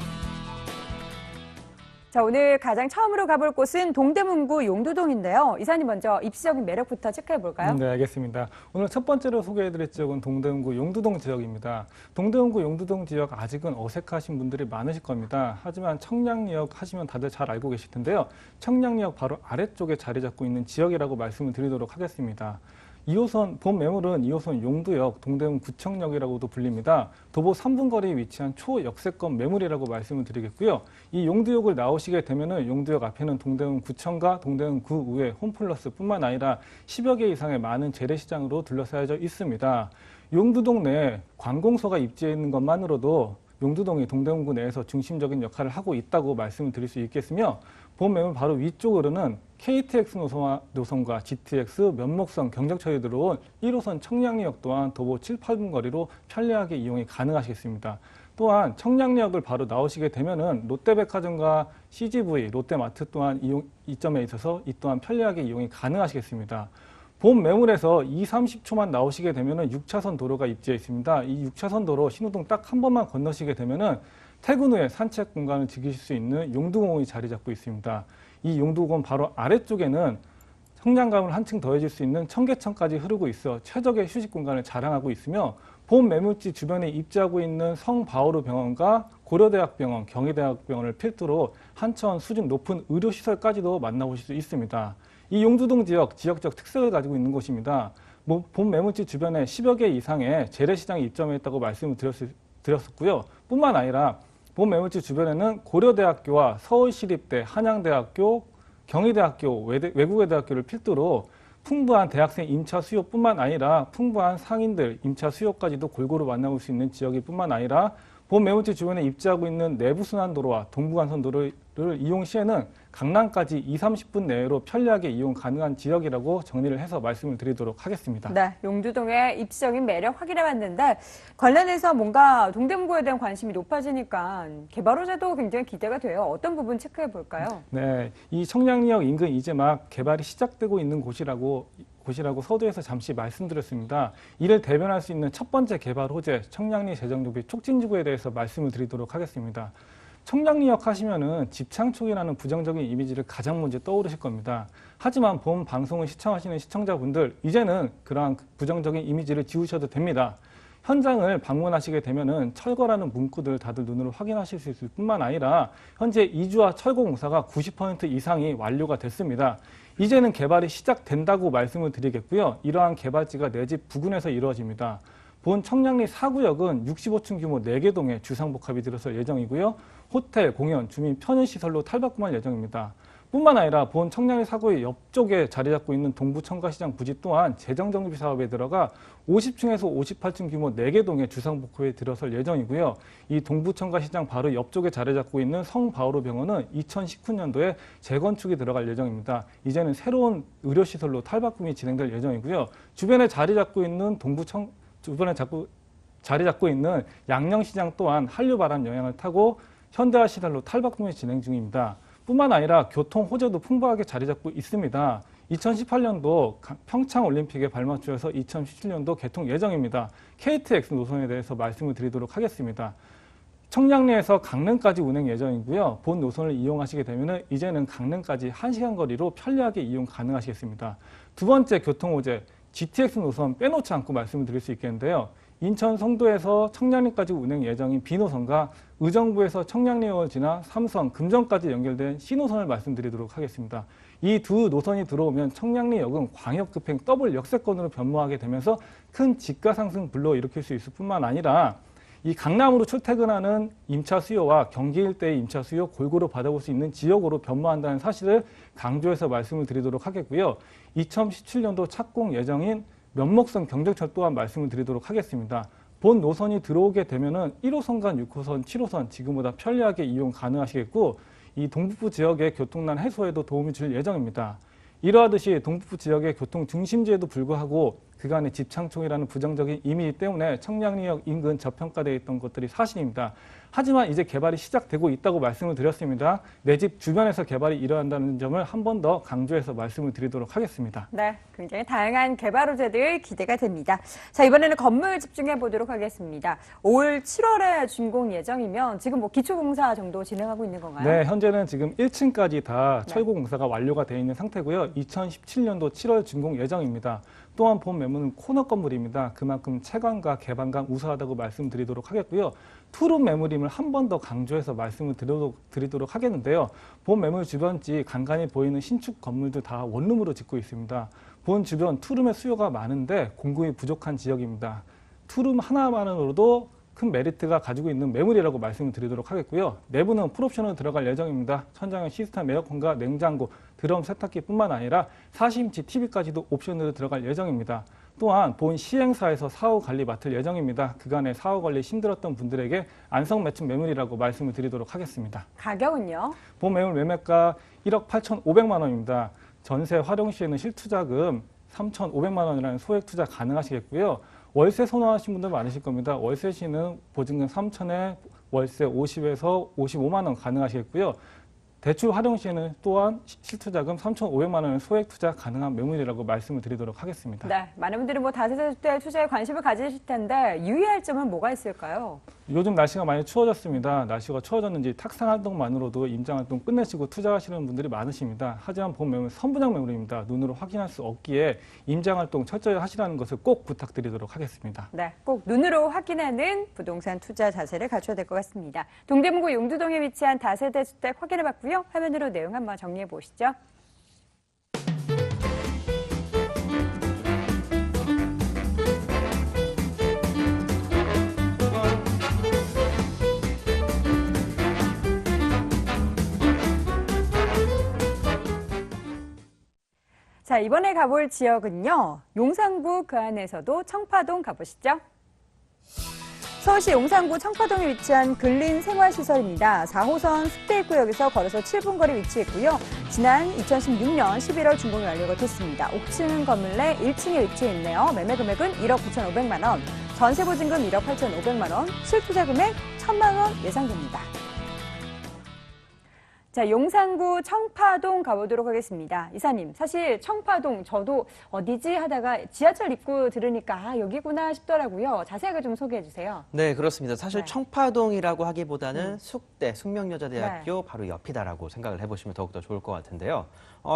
자, 오늘 가장 처음으로 가볼 곳은 동대문구 용두동인데요. 이사님 먼저 입지적인 매력부터 체크해 볼까요? 네, 알겠습니다. 오늘 첫 번째로 소개해드릴 지역은 동대문구 용두동 지역입니다. 동대문구 용두동 지역 아직은 어색하신 분들이 많으실 겁니다. 하지만 청량리역 하시면 다들 잘 알고 계실 텐데요. 청량리역 바로 아래쪽에 자리 잡고 있는 지역이라고 말씀을 드리도록 하겠습니다. 2호선 본 매물은 2호선 용두역 동대문 구청역이라고도 불립니다. 도보 3분 거리에 위치한 초역세권 매물이라고 말씀을 드리겠고요. 이 용두역을 나오시게 되면은 용두역 앞에는 동대문 구청과 동대문 구의회 홈플러스뿐만 아니라 10여 개 이상의 많은 재래시장으로 둘러싸여져 있습니다. 용두동 내에 관공서가 입지해 있는 것만으로도 용두동이 동대문구 내에서 중심적인 역할을 하고 있다고 말씀을 드릴 수 있겠으며, 본 매물 바로 위쪽으로는 KTX 노선과 GTX, 면목선, 경적철이 들어온 1호선 청량리역 또한 도보 7, 8분 거리로 편리하게 이용이 가능하시겠습니다. 또한 청량리역을 바로 나오시게 되면은 롯데백화점과 CGV, 롯데마트 또한 이점에 있어서 이 또한 편리하게 이용이 가능하시겠습니다. 본 매물에서 2, 30초만 나오시게 되면은 6차선 도로가 입지해 있습니다. 이 6차선 도로 신호등 딱 한 번만 건너시게 되면은 퇴근 후에 산책 공간을 즐기실 수 있는 용두공원이 자리 잡고 있습니다. 이 용두공원 바로 아래쪽에는 청량감을 한층 더해줄 수 있는 청계천까지 흐르고 있어 최적의 휴식 공간을 자랑하고 있으며 본 매물지 주변에 입지하고 있는 성바오르 병원과 고려대학병원, 경희대학병원을 필두로 한천 수준 높은 의료시설까지도 만나보실 수 있습니다. 이 용두동 지역, 지역적 특색을 가지고 있는 곳입니다. 본 매물지 주변에 10여 개 이상의 재래시장이 입점해 있다고 말씀을 드렸었고요. 뿐만 아니라 본 매물지 주변에는 고려대학교와 서울시립대, 한양대학교, 경희대학교, 외국의 대학교를 필두로 풍부한 대학생 임차 수요뿐만 아니라 풍부한 상인들 임차 수요까지도 골고루 만나볼 수 있는 지역일 뿐만 아니라 본 매물지 주변에 입지하고 있는 내부순환도로와 동부간선도로를 이용 시에는 강남까지 2, 30분 내로 편리하게 이용 가능한 지역이라고 정리를 해서 말씀을 드리도록 하겠습니다. 네, 용두동의 입지적인 매력 확인해봤는데 관련해서 뭔가 동대문구에 대한 관심이 높아지니까 개발 호재도 굉장히 기대가 돼요. 어떤 부분 체크해 볼까요? 네, 이 청량리역 인근 이제 막 개발이 시작되고 있는 곳이라고 서두에서 잠시 말씀드렸습니다. 이를 대변할 수 있는 첫 번째 개발 호재, 청량리 재정조비 촉진지구에 대해서 말씀을 드리도록 하겠습니다. 청량리역 하시면은 집창촌이라는 부정적인 이미지를 가장 먼저 떠오르실 겁니다. 하지만 본 방송을 시청하시는 시청자분들, 이제는 그러한 부정적인 이미지를 지우셔도 됩니다. 현장을 방문하시게 되면은 철거라는 문구들 다들 눈으로 확인하실 수 있을 뿐만 아니라 현재 이주와 철거 공사가 90% 이상이 완료가 됐습니다. 이제는 개발이 시작된다고 말씀을 드리겠고요. 이러한 개발지가 내 집 부근에서 이루어집니다. 본 청량리 4구역은 65층 규모 4개 동의 주상복합이 들어설 예정이고요. 호텔, 공연, 주민 편의시설로 탈바꿈할 예정입니다. 뿐만 아니라 본 청량리 4구역 옆쪽에 자리 잡고 있는 동부청가시장 부지 또한 재정정비 사업에 들어가 50층에서 58층 규모 4개 동의 주상복합에 들어설 예정이고요. 이 동부청가시장 바로 옆쪽에 자리 잡고 있는 성바오르 병원은 2019년도에 재건축이 들어갈 예정입니다. 이제는 새로운 의료시설로 탈바꿈이 진행될 예정이고요. 주변에 자리 잡고 있는 자리 잡고 있는 양령시장 또한 한류 바람 영향을 타고 현대화 시설로 탈바꿈이 진행 중입니다. 뿐만 아니라 교통 호재도 풍부하게 자리 잡고 있습니다. 2018년도 평창올림픽에 발맞추어서 2017년도 개통 예정입니다. KTX 노선에 대해서 말씀을 드리도록 하겠습니다. 청량리에서 강릉까지 운행 예정이고요. 본 노선을 이용하시게 되면 이제는 강릉까지 1시간 거리로 편리하게 이용 가능하시겠습니다. 두 번째 교통 호재, GTX 노선 빼놓지 않고 말씀을 드릴 수 있겠는데요. 인천 송도에서 청량리까지 운행 예정인 B노선과 의정부에서 청량리역을 지나 삼성, 금정까지 연결된 C노선을 말씀드리도록 하겠습니다. 이 두 노선이 들어오면 청량리역은 광역급행 더블 역세권으로 변모하게 되면서 큰 집가 상승 불러일으킬 수 있을 뿐만 아니라 이 강남으로 출퇴근하는 임차 수요와 경기 일대의 임차 수요 골고루 받아볼 수 있는 지역으로 변모한다는 사실을 강조해서 말씀을 드리도록 하겠고요. 2017년도 착공 예정인 면목선 경정철 또한 말씀을 드리도록 하겠습니다. 본 노선이 들어오게 되면은 1호선과 6호선, 7호선 지금보다 편리하게 이용 가능하시겠고 이 동북부 지역의 교통난 해소에도 도움이 줄 예정입니다. 이러하듯이 동북부 지역의 교통 중심지에도 불구하고 그간의 집창촌이라는 부정적인 이미지 때문에 청량리역 인근 저평가되어 있던 것들이 사실입니다. 하지만 이제 개발이 시작되고 있다고 말씀을 드렸습니다. 내 집 주변에서 개발이 일어난다는 점을 한 번 더 강조해서 말씀을 드리도록 하겠습니다. 네, 굉장히 다양한 개발 호재들 기대가 됩니다. 자, 이번에는 건물 집중해 보도록 하겠습니다. 올 7월에 준공 예정이면 지금 뭐 기초공사 정도 진행하고 있는 건가요? 네, 현재는 지금 1층까지 다 철거 공사가 완료가 되어 있는 상태고요. 2017년도 7월 준공 예정입니다. 또한 본 매물은 코너 건물입니다. 그만큼 채광과 개방감 우수하다고 말씀드리도록 하겠고요. 투룸 매물임을 한 번 더 강조해서 말씀을 드리도록 하겠는데요. 본 매물 주변지 간간히 보이는 신축 건물도 다 원룸으로 짓고 있습니다. 본 주변 투룸의 수요가 많은데 공급이 부족한 지역입니다. 투룸 하나만으로도 큰 메리트가 가지고 있는 매물이라고 말씀을 드리도록 하겠고요. 내부는 풀옵션으로 들어갈 예정입니다. 천장에 시스템 에어컨과 냉장고, 드럼 세탁기뿐만 아니라 40인치 TV까지도 옵션으로 들어갈 예정입니다. 또한 본 시행사에서 사후 관리 맡을 예정입니다. 그간의 사후 관리 힘들었던 분들에게 안성 매춘 매물이라고 말씀을 드리도록 하겠습니다. 가격은요? 본 매물 매매가 1억 8,500만 원입니다. 전세 활용 시에는 실투자금 3,500만 원이라는 소액 투자 가능하시겠고요. 월세 선호하시는 분들 많으실 겁니다. 월세 시는 보증금 3,000에 월세 50에서 55만 원 가능하시겠고요. 대출 활용 시에는 또한 실투자금 3,500만 원의 소액 투자 가능한 매물이라고 말씀을 드리도록 하겠습니다. 네, 많은 분들이 뭐 다세대 투자에 관심을 가지실 텐데 유의할 점은 뭐가 있을까요? 요즘 날씨가 많이 추워졌습니다. 날씨가 추워졌는지 탁상 활동만으로도 임장 활동 끝내시고 투자하시는 분들이 많으십니다. 하지만 본 매물 선분양 매물입니다. 눈으로 확인할 수 없기에 임장 활동 철저히 하시라는 것을 꼭 부탁드리도록 하겠습니다. 네, 꼭 눈으로 확인하는 부동산 투자 자세를 갖춰야 될 것 같습니다. 동대문구 용두동에 위치한 다세대 주택 확인해봤고요. 화면으로 내용 한번 정리해 보시죠. 자, 이번에 가볼 지역은요. 용산구 그 안에서도 청파동 가보시죠. 서울시 용산구 청파동에 위치한 근린 생활시설입니다. 4호선 숙대입구역에서 걸어서 7분 거리 위치해 있고요. 지난 2016년 11월 준공이 완료가 됐습니다. 5층 건물 내 1층에 위치해 있네요. 매매 금액은 1억 9,500만 원, 전세 보증금 1억 8,500만 원, 실투자 금액 1,000만 원 예상됩니다. 자, 용산구 청파동 가보도록 하겠습니다. 이사님, 사실 청파동 저도 어디지 하다가 지하철 입구 들으니까 여기구나 싶더라고요. 자세하게 좀 소개해 주세요. 네, 그렇습니다. 사실 네. 청파동이라고 하기보다는 숙대, 숙명여자대학교 네. 바로 옆이다라고 생각을 해보시면 더욱더 좋을 것 같은데요.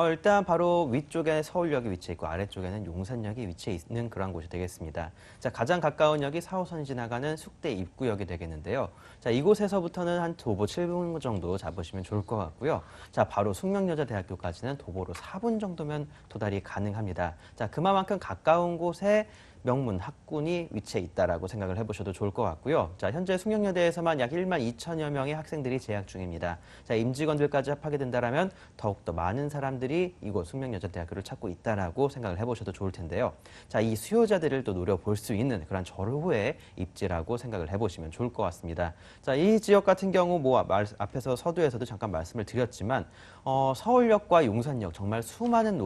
일단 바로 위쪽에 서울역이 위치해 있고 아래쪽에는 용산역이 위치해 있는 그런 곳이 되겠습니다. 자, 가장 가까운 역이 4호선이 지나가는 숙대 입구역이 되겠는데요. 자, 이곳에서부터는 한 도보 7분 정도 잡으시면 좋을 것 같고요. 자, 바로 숙명여자대학교까지는 도보로 4분 정도면 도달이 가능합니다. 자, 그만큼 가까운 곳에 명문 학군이 위치해 있다라고 생각을 해보셔도 좋을 것 같고요. 자, 현재 숙명여대에서만 약 1만 2천여 명의 학생들이 재학 중입니다. 자, 임직원들까지 합하게 된다면 더욱더 많은 사람들이 이곳 숙명여자대학교를 찾고 있다라고 생각을 해보셔도 좋을 텐데요. 자, 이 수요자들을 또 노려볼 수 있는 그런 절호의 입지라고 생각을 해보시면 좋을 것 같습니다. 자, 이 지역 같은 경우 뭐 앞에서 서두에서도 잠깐 말씀을 드렸지만 서울역과 용산역 정말 수많은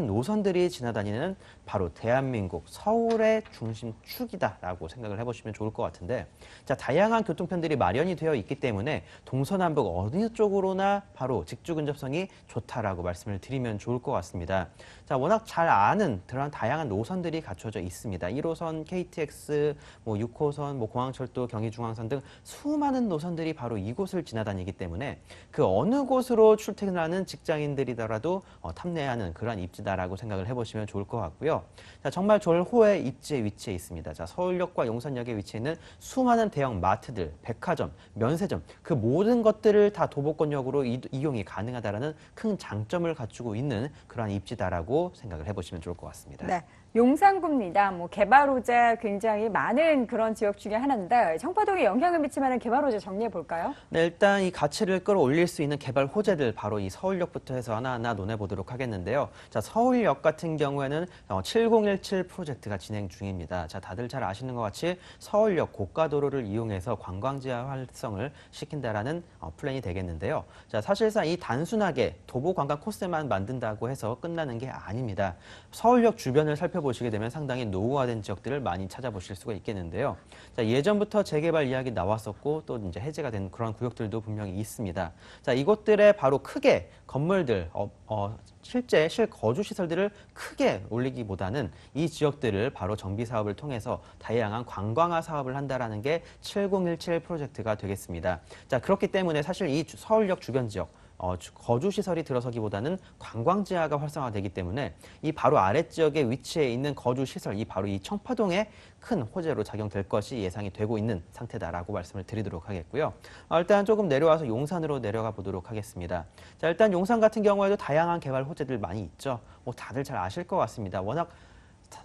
노선들이 지나다니는 바로 대한민국 서울의 중심축이다라고 생각을 해보시면 좋을 것 같은데, 자, 다양한 교통편들이 마련이 되어 있기 때문에 동서남북 어느 쪽으로나 바로 직주 근접성이 좋다라고 말씀을 드리면 좋을 것 같습니다. 자, 워낙 잘 아는 그런 다양한 노선들이 갖춰져 있습니다. 1호선, KTX, 6호선, 공항철도, 경의중앙선 등 수많은 노선들이 바로 이곳을 지나다니기 때문에 그 어느 곳으로 출퇴근하는 직장인들이더라도 탐내하는 그런 입지다라고 생각을 해보시면 좋을 것 같고요. 자, 정말 졸호의 입지에 위치해 있습니다. 자, 서울역과 용산역에 위치해 있는 수많은 대형 마트들, 백화점, 면세점 그 모든 것들을 다 도보권역으로 이용이 가능하다라는 큰 장점을 갖추고 있는 그러한 입지다라고 생각을 해보시면 좋을 것 같습니다. 네. 용산구입니다. 개발 호재 굉장히 많은 그런 지역 중에 하나인데 청파동에 영향을 미치는 개발 호재 정리해 볼까요? 네, 일단 이 가치를 끌어올릴 수 있는 개발 호재들 바로 이 서울역부터 해서 하나하나 논해보도록 하겠는데요. 자, 서울역 같은 경우에는 7017 프로젝트가 진행 중입니다. 자, 다들 잘 아시는 것 같이 서울역 고가도로를 이용해서 관광지화 활성을 시킨다라는 플랜이 되겠는데요. 자, 사실상 이 단순하게 도보 관광 코스만 만든다고 해서 끝나는 게 아닙니다. 서울역 주변을 살펴보시게 되면 상당히 노후화된 지역들을 많이 찾아보실 수가 있겠는데요. 자, 예전부터 재개발 이야기 나왔었고 또 이제 해제가 된 그런 구역들도 분명히 있습니다. 자, 이곳들에 바로 크게 건물들, 실제 실거주 시설들을 크게 올리기보다는 이 지역들을 바로 정비 사업을 통해서 다양한 관광화 사업을 한다라는 게 7017 프로젝트가 되겠습니다. 자, 그렇기 때문에 사실 이 서울역 주변 지역 거주시설이 들어서기보다는 관광지화가 활성화되기 때문에 이 바로 아랫지역에 위치해 있는 거주시설, 바로 이 청파동에 큰 호재로 작용될 것이 예상이 되고 있는 상태다라고 말씀을 드리도록 하겠고요. 일단 조금 내려와서 용산으로 내려가 보도록 하겠습니다. 자, 일단 용산 같은 경우에도 다양한 개발 호재들 많이 있죠. 다들 잘 아실 것 같습니다. 워낙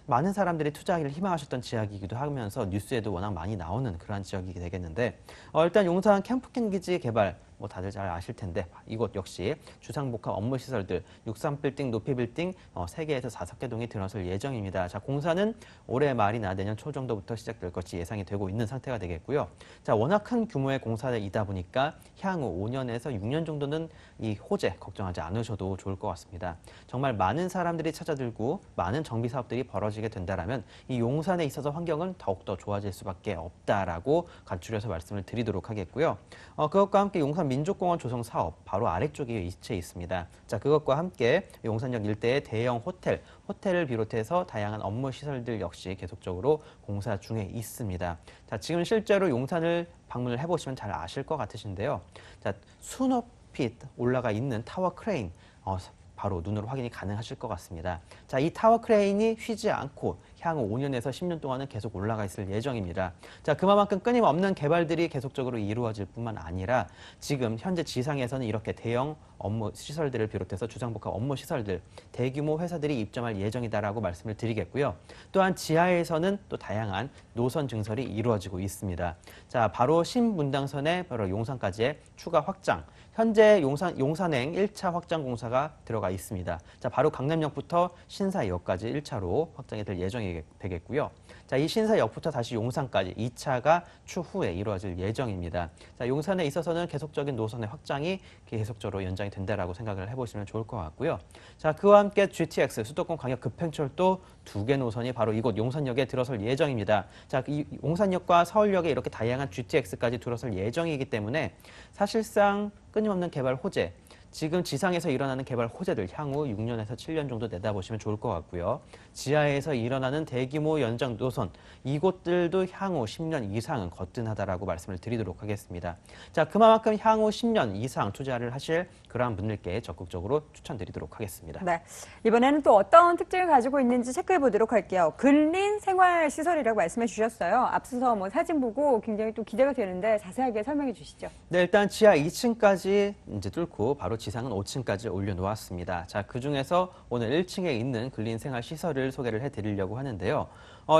많은 사람들이 투자하기를 희망하셨던 지역이기도 하면서 뉴스에도 워낙 많이 나오는 그러한 지역이 되겠는데 일단 용산 캠프캠 기지 개발 뭐 다들 잘 아실 텐데 이곳 역시 주상복합 업무 시설들 63빌딩, 높이빌딩 3개에서 5개 동이 들어설 예정입니다. 자, 공사는 올해 말이나 내년 초 정도부터 시작될 것이 예상이 되고 있는 상태가 되겠고요. 자, 워낙 큰 규모의 공사이다 보니까 향후 5년에서 6년 정도는 이 호재 걱정하지 않으셔도 좋을 것 같습니다. 정말 많은 사람들이 찾아들고 많은 정비 사업들이 벌어지게 된다라면 이 용산에 있어서 환경은 더욱더 좋아질 수밖에 없다라고 간추려서 말씀을 드리도록 하겠고요. 그것과 함께 용산 민족공원 조성 사업 바로 아래쪽에 위치해 있습니다. 자, 그것과 함께 용산역 일대의 대형 호텔을 비롯해서 다양한 업무 시설들 역시 계속적으로 공사 중에 있습니다. 자, 지금 실제로 용산을 방문을 해보시면 잘 아실 것 같으신데요. 자, 수높이 올라가 있는 타워 크레인 바로 눈으로 확인이 가능하실 것 같습니다. 자, 이 타워 크레인이 쉬지 않고 향후 5년에서 10년 동안은 계속 올라가 있을 예정입니다. 자, 그만큼 끊임없는 개발들이 계속적으로 이루어질 뿐만 아니라 지금 현재 지상에서는 이렇게 대형 업무 시설들을 비롯해서 주상복합 업무 시설들, 대규모 회사들이 입점할 예정이다라고 말씀을 드리겠고요. 또한 지하에서는 또 다양한 노선 증설이 이루어지고 있습니다. 자, 바로 신분당선의 바로 용산까지의 추가 확장, 현재 용산행 1차 확장 공사가 들어가 있습니다. 자, 바로 강남역부터 신사역까지 1차로 확장이 될 예정이 되겠고요. 자, 이 신사역부터 다시 용산까지 2차가 추후에 이루어질 예정입니다. 자, 용산에 있어서는 계속적인 노선의 확장이 계속적으로 연장이 된다라고 생각을 해보시면 좋을 것 같고요. 자, 그와 함께 GTX 수도권 광역 급행철도 2개 노선이 바로 이곳 용산역에 들어설 예정입니다. 자, 이 용산역과 서울역에 이렇게 다양한 GTX까지 들어설 예정이기 때문에 사실상 끊임없는 개발 호재, 지금 지상에서 일어나는 개발 호재들 향후 6년에서 7년 정도 내다보시면 좋을 것 같고요. 지하에서 일어나는 대규모 연장 노선, 이곳들도 향후 10년 이상은 거뜬하다라고 말씀을 드리도록 하겠습니다. 자, 그만큼 향후 10년 이상 투자를 하실 그러한 분들께 적극적으로 추천드리도록 하겠습니다. 네, 이번에는 또 어떤 특징을 가지고 있는지 체크해 보도록 할게요. 근린 생활시설이라고 말씀해 주셨어요. 앞서서 뭐 사진 보고 굉장히 또 기대가 되는데 자세하게 설명해 주시죠. 네, 일단 지하 2층까지 이제 뚫고 바로 지상은 5층까지 올려놓았습니다. 자, 그중에서 오늘 1층에 있는 근린 생활 시설을 소개를 해드리려고 하는데요.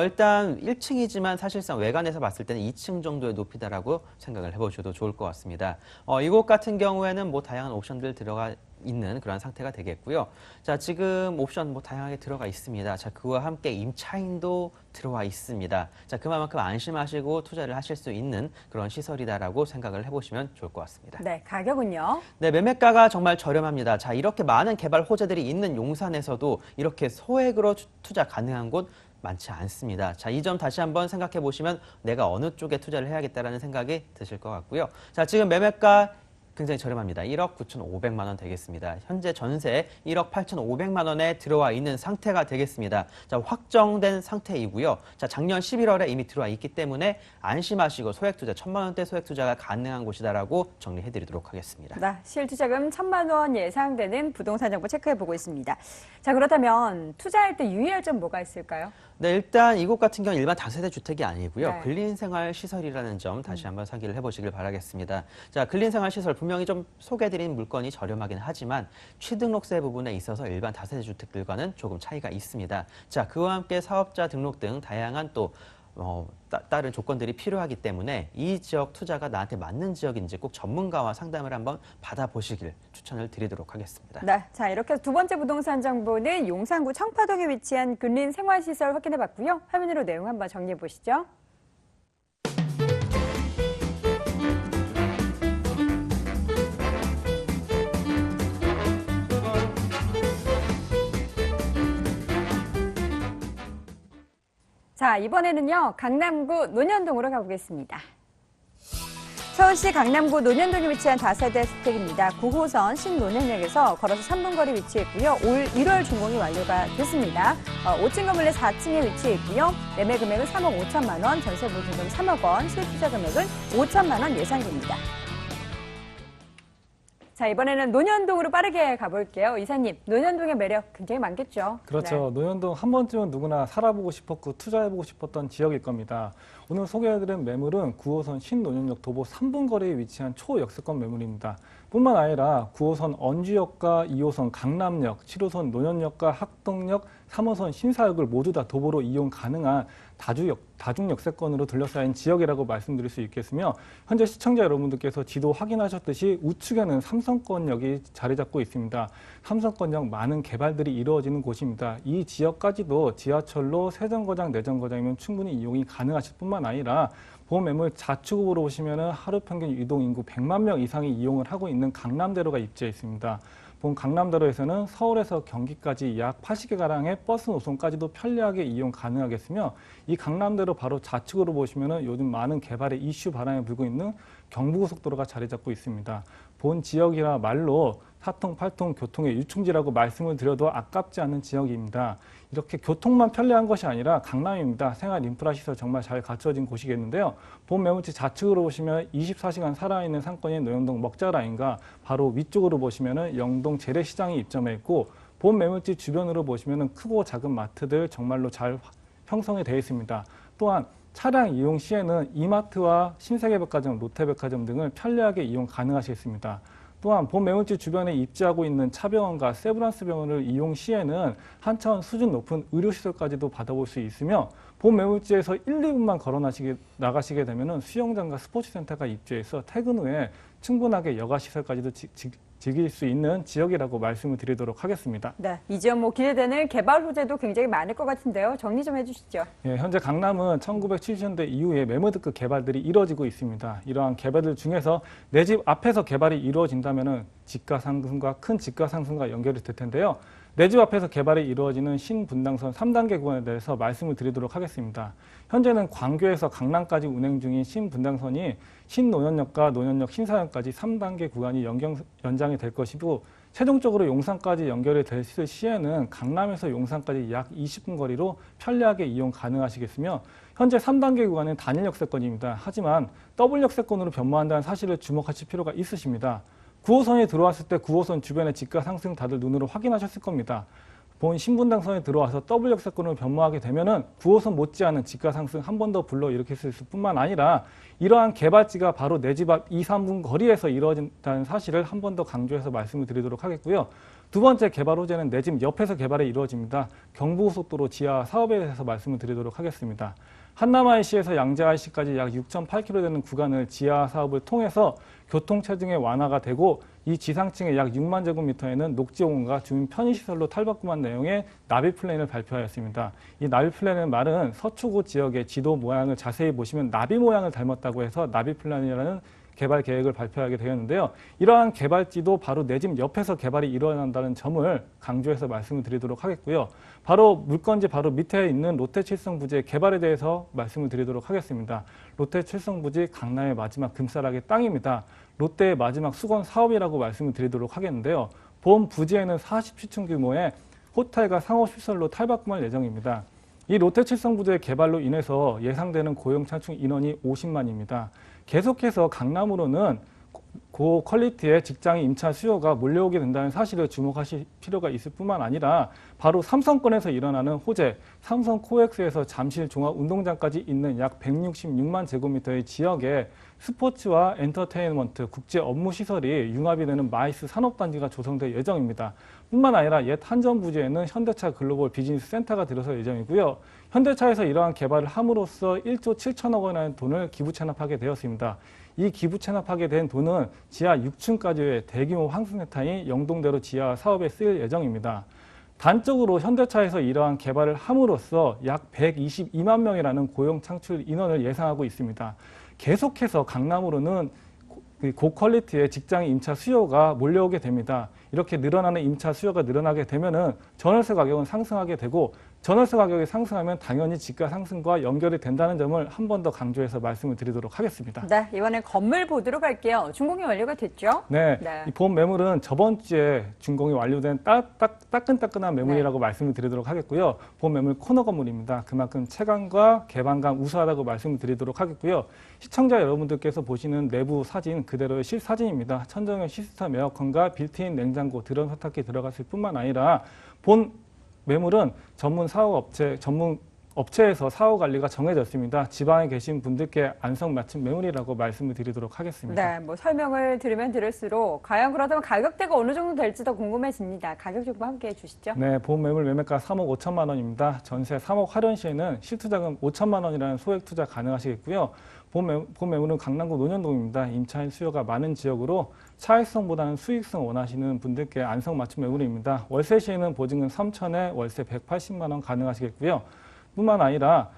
일단 1층이지만 사실상 외관에서 봤을 때는 2층 정도의 높이다라고 생각을 해보셔도 좋을 것 같습니다. 이곳 같은 경우에는 뭐 다양한 옵션들 들어가 있는 그런 상태가 되겠고요. 자, 지금 옵션 뭐 다양하게 들어가 있습니다. 자, 그와 함께 임차인도 들어와 있습니다. 자, 그만큼 안심하시고 투자를 하실 수 있는 그런 시설이다라고 생각을 해보시면 좋을 것 같습니다. 네, 가격은요? 네, 매매가가 정말 저렴합니다. 자, 이렇게 많은 개발 호재들이 있는 용산에서도 이렇게 소액으로 투자 가능한 곳 많지 않습니다. 자, 이 점 다시 한번 생각해 보시면 내가 어느 쪽에 투자를 해야겠다라는 생각이 드실 것 같고요. 자, 지금 매매가 굉장히 저렴합니다. 1억 9,500만 원 되겠습니다. 현재 전세 1억 8,500만 원에 들어와 있는 상태가 되겠습니다. 자, 확정된 상태이고요. 자, 작년 11월에 이미 들어와 있기 때문에 안심하시고 소액 투자, 1,000만 원대 소액 투자가 가능한 곳이다라고 정리해 드리도록 하겠습니다. 네, 실투자금 1,000만 원 예상되는 부동산 정보 체크해 보고 있습니다. 자, 그렇다면 투자할 때 유의할 점 뭐가 있을까요? 네, 일단 이곳 같은 경우는 일반 다세대 주택이 아니고요. 네. 근린생활시설이라는 점 다시 한번 상기를 해보시길 바라겠습니다. 자, 근린생활시설 분명히 좀 소개해드린 물건이 저렴하긴 하지만 취등록세 부분에 있어서 일반 다세대 주택들과는 조금 차이가 있습니다. 자, 그와 함께 사업자 등록 등 다양한 또 다른 조건들이 필요하기 때문에 이 지역 투자가 나한테 맞는 지역인지 꼭 전문가와 상담을 한번 받아보시길 추천을 드리도록 하겠습니다. 네, 자, 이렇게 두 번째 부동산 정보는 용산구 청파동에 위치한 근린 생활시설 확인해 봤고요. 화면으로 내용 한번 정리해 보시죠. 자, 이번에는요, 강남구 논현동으로 가보겠습니다. 서울시 강남구 논현동에 위치한 다세대 주택입니다. 9호선 신논현역에서 걸어서 3분 거리 위치해 있고요. 올 1월 준공이 완료가 됐습니다. 5층 건물 내 4층에 위치해 있고요. 매매 금액은 3억 5천만 원, 전세 보증금 3억 원, 실투자 금액은 5천만 원 예상됩니다. 자, 이번에는 논현동으로 빠르게 가볼게요. 이사님, 논현동의 매력 굉장히 많겠죠? 그렇죠. 네. 논현동 한 번쯤은 누구나 살아보고 싶었고 투자해보고 싶었던 지역일 겁니다. 오늘 소개해드린 매물은 9호선 신논현역 도보 3분 거리에 위치한 초역세권 매물입니다. 뿐만 아니라 9호선 언주역과 2호선 강남역, 7호선 논현역과 학동역, 3호선 신사역을 모두 다 도보로 이용 가능한 다중역세권으로 둘러싸인 지역이라고 말씀드릴 수 있겠으며 현재 시청자 여러분들께서 지도 확인하셨듯이 우측에는 삼성권역이 자리 잡고 있습니다. 삼성권역 많은 개발들이 이루어지는 곳입니다. 이 지역까지도 지하철로 세정거장, 내정거장이면 충분히 이용이 가능하실 뿐만 아니라 본 매물 좌측으로 보시면 하루 평균 유동 인구 100만 명 이상이 이용을 하고 있는 강남대로가 입지해 있습니다. 본 강남대로에서는 서울에서 경기까지 약 80개가량의 버스 노선까지도 편리하게 이용 가능하겠으며 이 강남대로 바로 좌측으로 보시면 요즘 많은 개발의 이슈 바람에 불고 있는 경부고속도로가 자리 잡고 있습니다. 본 지역이라 말로 사통, 팔통 교통의 유충지라고 말씀을 드려도 아깝지 않은 지역입니다. 이렇게 교통만 편리한 것이 아니라 강남입니다. 생활 인프라 시설 정말 잘 갖춰진 곳이겠는데요. 본 매물지 좌측으로 보시면 24시간 살아있는 상권인 노현동 먹자라인과 바로 위쪽으로 보시면 영동 재래시장이 입점해 있고 본 매물지 주변으로 보시면 크고 작은 마트들 정말로 잘 형성이 되어 있습니다. 또한 차량 이용 시에는 이마트와 신세계백화점, 롯데백화점 등을 편리하게 이용 가능하시겠습니다. 또한 본 매물지 주변에 입지하고 있는 차병원과 세브란스 병원을 이용 시에는 한 차원 수준 높은 의료시설까지도 받아볼 수 있으며 본 매물지에서 1, 2분만 걸어 나가시게 되면 수영장과 스포츠센터가 입지해서 퇴근 후에 충분하게 여가시설까지도 즐길 수 있는 지역이라고 말씀을 드리도록 하겠습니다. 네, 이 지역 기대되는 개발 호재도 굉장히 많을 것 같은데요. 정리 좀 해주시죠. 예, 현재 강남은 1970년대 이후에 매물특급 개발들이 이루어지고 있습니다. 이러한 개발들 중에서 내 집 앞에서 개발이 이루어진다면 집가 상승과 큰 집가 상승과 연결이 될 텐데요. 내 집 앞에서 개발이 이루어지는 신분당선 3단계 구간에 대해서 말씀을 드리도록 하겠습니다. 현재는 광교에서 강남까지 운행 중인 신분당선이 신노현역과 노현역 신사역까지 3단계 구간이 연장이 될 것이고 최종적으로 용산까지 연결이 될 시에는 강남에서 용산까지 약 20분 거리로 편리하게 이용 가능하시겠으며 현재 3단계 구간은 단일 역세권입니다. 하지만 더블 역세권으로 변모한다는 사실을 주목하실 필요가 있으십니다. 9호선이 들어왔을 때 9호선 주변의 집가 상승 다들 눈으로 확인하셨을 겁니다. 본 신분당선에 들어와서 더블 역세권으로 변모하게 되면은 9호선 못지않은 집가 상승 한 번 더 불러일으킬 수 있을 뿐만 아니라 이러한 개발지가 바로 내 집 앞 2, 3분 거리에서 이루어진다는 사실을 한 번 더 강조해서 말씀을 드리도록 하겠고요. 두 번째 개발 호재는 내 집 옆에서 개발이 이루어집니다. 경부고속도로 지하 사업에 대해서 말씀을 드리도록 하겠습니다. 한남IC에서 양재IC까지 약 6.8km 되는 구간을 지하 사업을 통해서 교통체증의 완화가 되고 이 지상층의 약 6만 제곱미터에는 녹지공원과 주민 편의시설로 탈바꿈한 내용의 나비 플랜을 발표하였습니다. 이 나비 플랜의 말은 서초구 지역의 지도 모양을 자세히 보시면 나비 모양을 닮았다고 해서 나비 플랜이라는 개발 계획을 발표하게 되었는데요. 이러한 개발지도 바로 내 집 옆에서 개발이 일어난다는 점을 강조해서 말씀을 드리도록 하겠고요. 바로 물건지 바로 밑에 있는 롯데칠성부지의 개발에 대해서 말씀을 드리도록 하겠습니다. 롯데칠성부지 강남의 마지막 금싸라기 땅입니다. 롯데의 마지막 수건 사업이라고 말씀을 드리도록 하겠는데요. 본 부지에는 47층 규모의 호텔과 상업시설로 탈바꿈할 예정입니다. 이 롯데칠성부지의 개발로 인해서 예상되는 고용 창출 인원이 50만입니다. 계속해서 강남으로는 고퀄리티의 직장인 임차 수요가 몰려오게 된다는 사실을 주목하실 필요가 있을 뿐만 아니라 바로 삼성권에서 일어나는 호재, 삼성 코엑스에서 잠실 종합운동장까지 있는 약 166만 제곱미터의 지역에 스포츠와 엔터테인먼트, 국제 업무 시설이 융합이 되는 마이스 산업단지가 조성될 예정입니다. 뿐만 아니라 옛 한전부지에는 현대차 글로벌 비즈니스 센터가 들어설 예정이고요. 현대차에서 이러한 개발을 함으로써 1조 7천억 원이라는 돈을 기부 체납하게 되었습니다. 이 기부 체납하게 된 돈은 지하 6층까지의 대규모 환승센터인 영동대로 지하 사업에 쓰일 예정입니다. 단적으로 현대차에서 이러한 개발을 함으로써 약 122만 명이라는 고용 창출 인원을 예상하고 있습니다. 계속해서 강남으로는 고퀄리티의 직장인 임차 수요가 몰려오게 됩니다. 이렇게 늘어나는 임차 수요가 늘어나게 되면은 전월세 가격은 상승하게 되고 전월세 가격이 상승하면 당연히 집가 상승과 연결이 된다는 점을 한 번 더 강조해서 말씀을 드리도록 하겠습니다. 네, 이번엔 건물 보도록 할게요. 준공이 완료가 됐죠? 네, 네. 이 본 매물은 저번 주에 준공이 완료된 따끈따끈한 매물이라고 말씀을 드리도록 하겠고요. 본 매물 코너 건물입니다. 그만큼 채광과 개방감 우수하다고 말씀을 드리도록 하겠고요. 시청자 여러분들께서 보시는 내부 사진 그대로의 실사진입니다. 천정형 시스템 에어컨과 빌트인 냉장고, 드럼 세탁기 들어갔을 뿐만 아니라 본 매물은 전문 사업업체, 전문 업체에서 사후 관리가 정해졌습니다. 지방에 계신 분들께 안성맞춤 매물이라고 말씀을 드리도록 하겠습니다. 네, 뭐 설명을 들으면 들을수록 과연 그렇다면 가격대가 어느 정도 될지 더 궁금해집니다. 가격 정보 함께 해주시죠. 네, 본 매물 매매가 3억 5천만 원입니다. 전세 3억 활용 시에는 실투자금 5천만 원이라는 소액 투자 가능하시겠고요. 본 매물은 강남구 논현동입니다. 임차인 수요가 많은 지역으로 차익성보다는 수익성 원하시는 분들께 안성맞춤 매물입니다. 월세 시에는 보증금 3천에 월세 180만 원 가능하시겠고요. 뿐만 아니라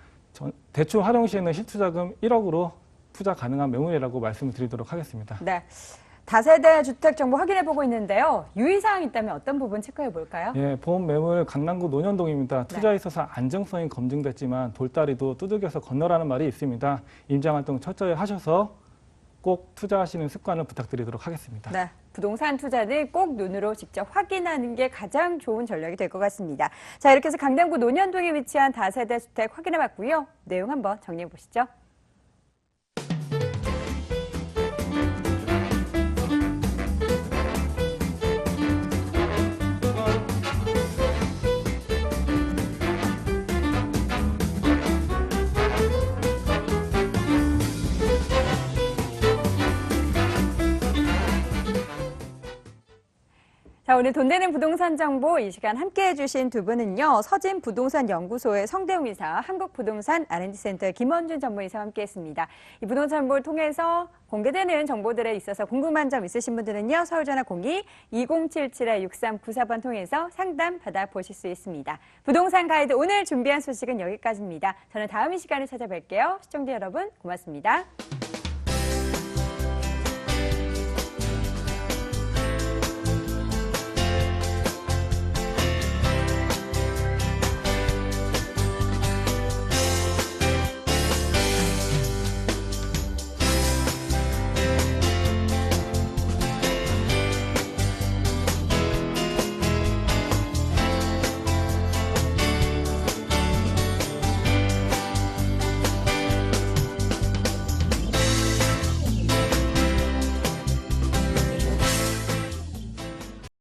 대출 활용 시에는 실투자금 1억으로 투자 가능한 매물이라고 말씀을 드리도록 하겠습니다. 네. 다세대 주택 정보 확인해 보고 있는데요. 유의사항 있다면 어떤 부분 체크해 볼까요? 예, 본 매물 강남구 논현동입니다. 투자에 있어서 안정성이 검증됐지만 돌다리도 두들겨서 건너라는 말이 있습니다. 임장활동 철저히 하셔서 꼭 투자하시는 습관을 부탁드리도록 하겠습니다. 네. 부동산 투자는 꼭 눈으로 직접 확인하는 게 가장 좋은 전략이 될 것 같습니다. 자, 이렇게 해서 강남구 논현동에 위치한 다세대 주택 확인해 봤고요. 내용 한번 정리해 보시죠. 자, 오늘 돈 되는 부동산 정보 이 시간 함께 해주신 두 분은요. 서진부동산연구소의 성대웅 이사, 한국부동산 R&D센터의 김원준 전문이사와 함께했습니다. 이 부동산 정보를 통해서 공개되는 정보들에 있어서 궁금한 점 있으신 분들은요. 서울전화 02-2077-6394번 통해서 상담 받아보실 수 있습니다. 부동산 가이드 오늘 준비한 소식은 여기까지입니다. 저는 다음 이 시간에 찾아뵐게요. 시청자 여러분 고맙습니다.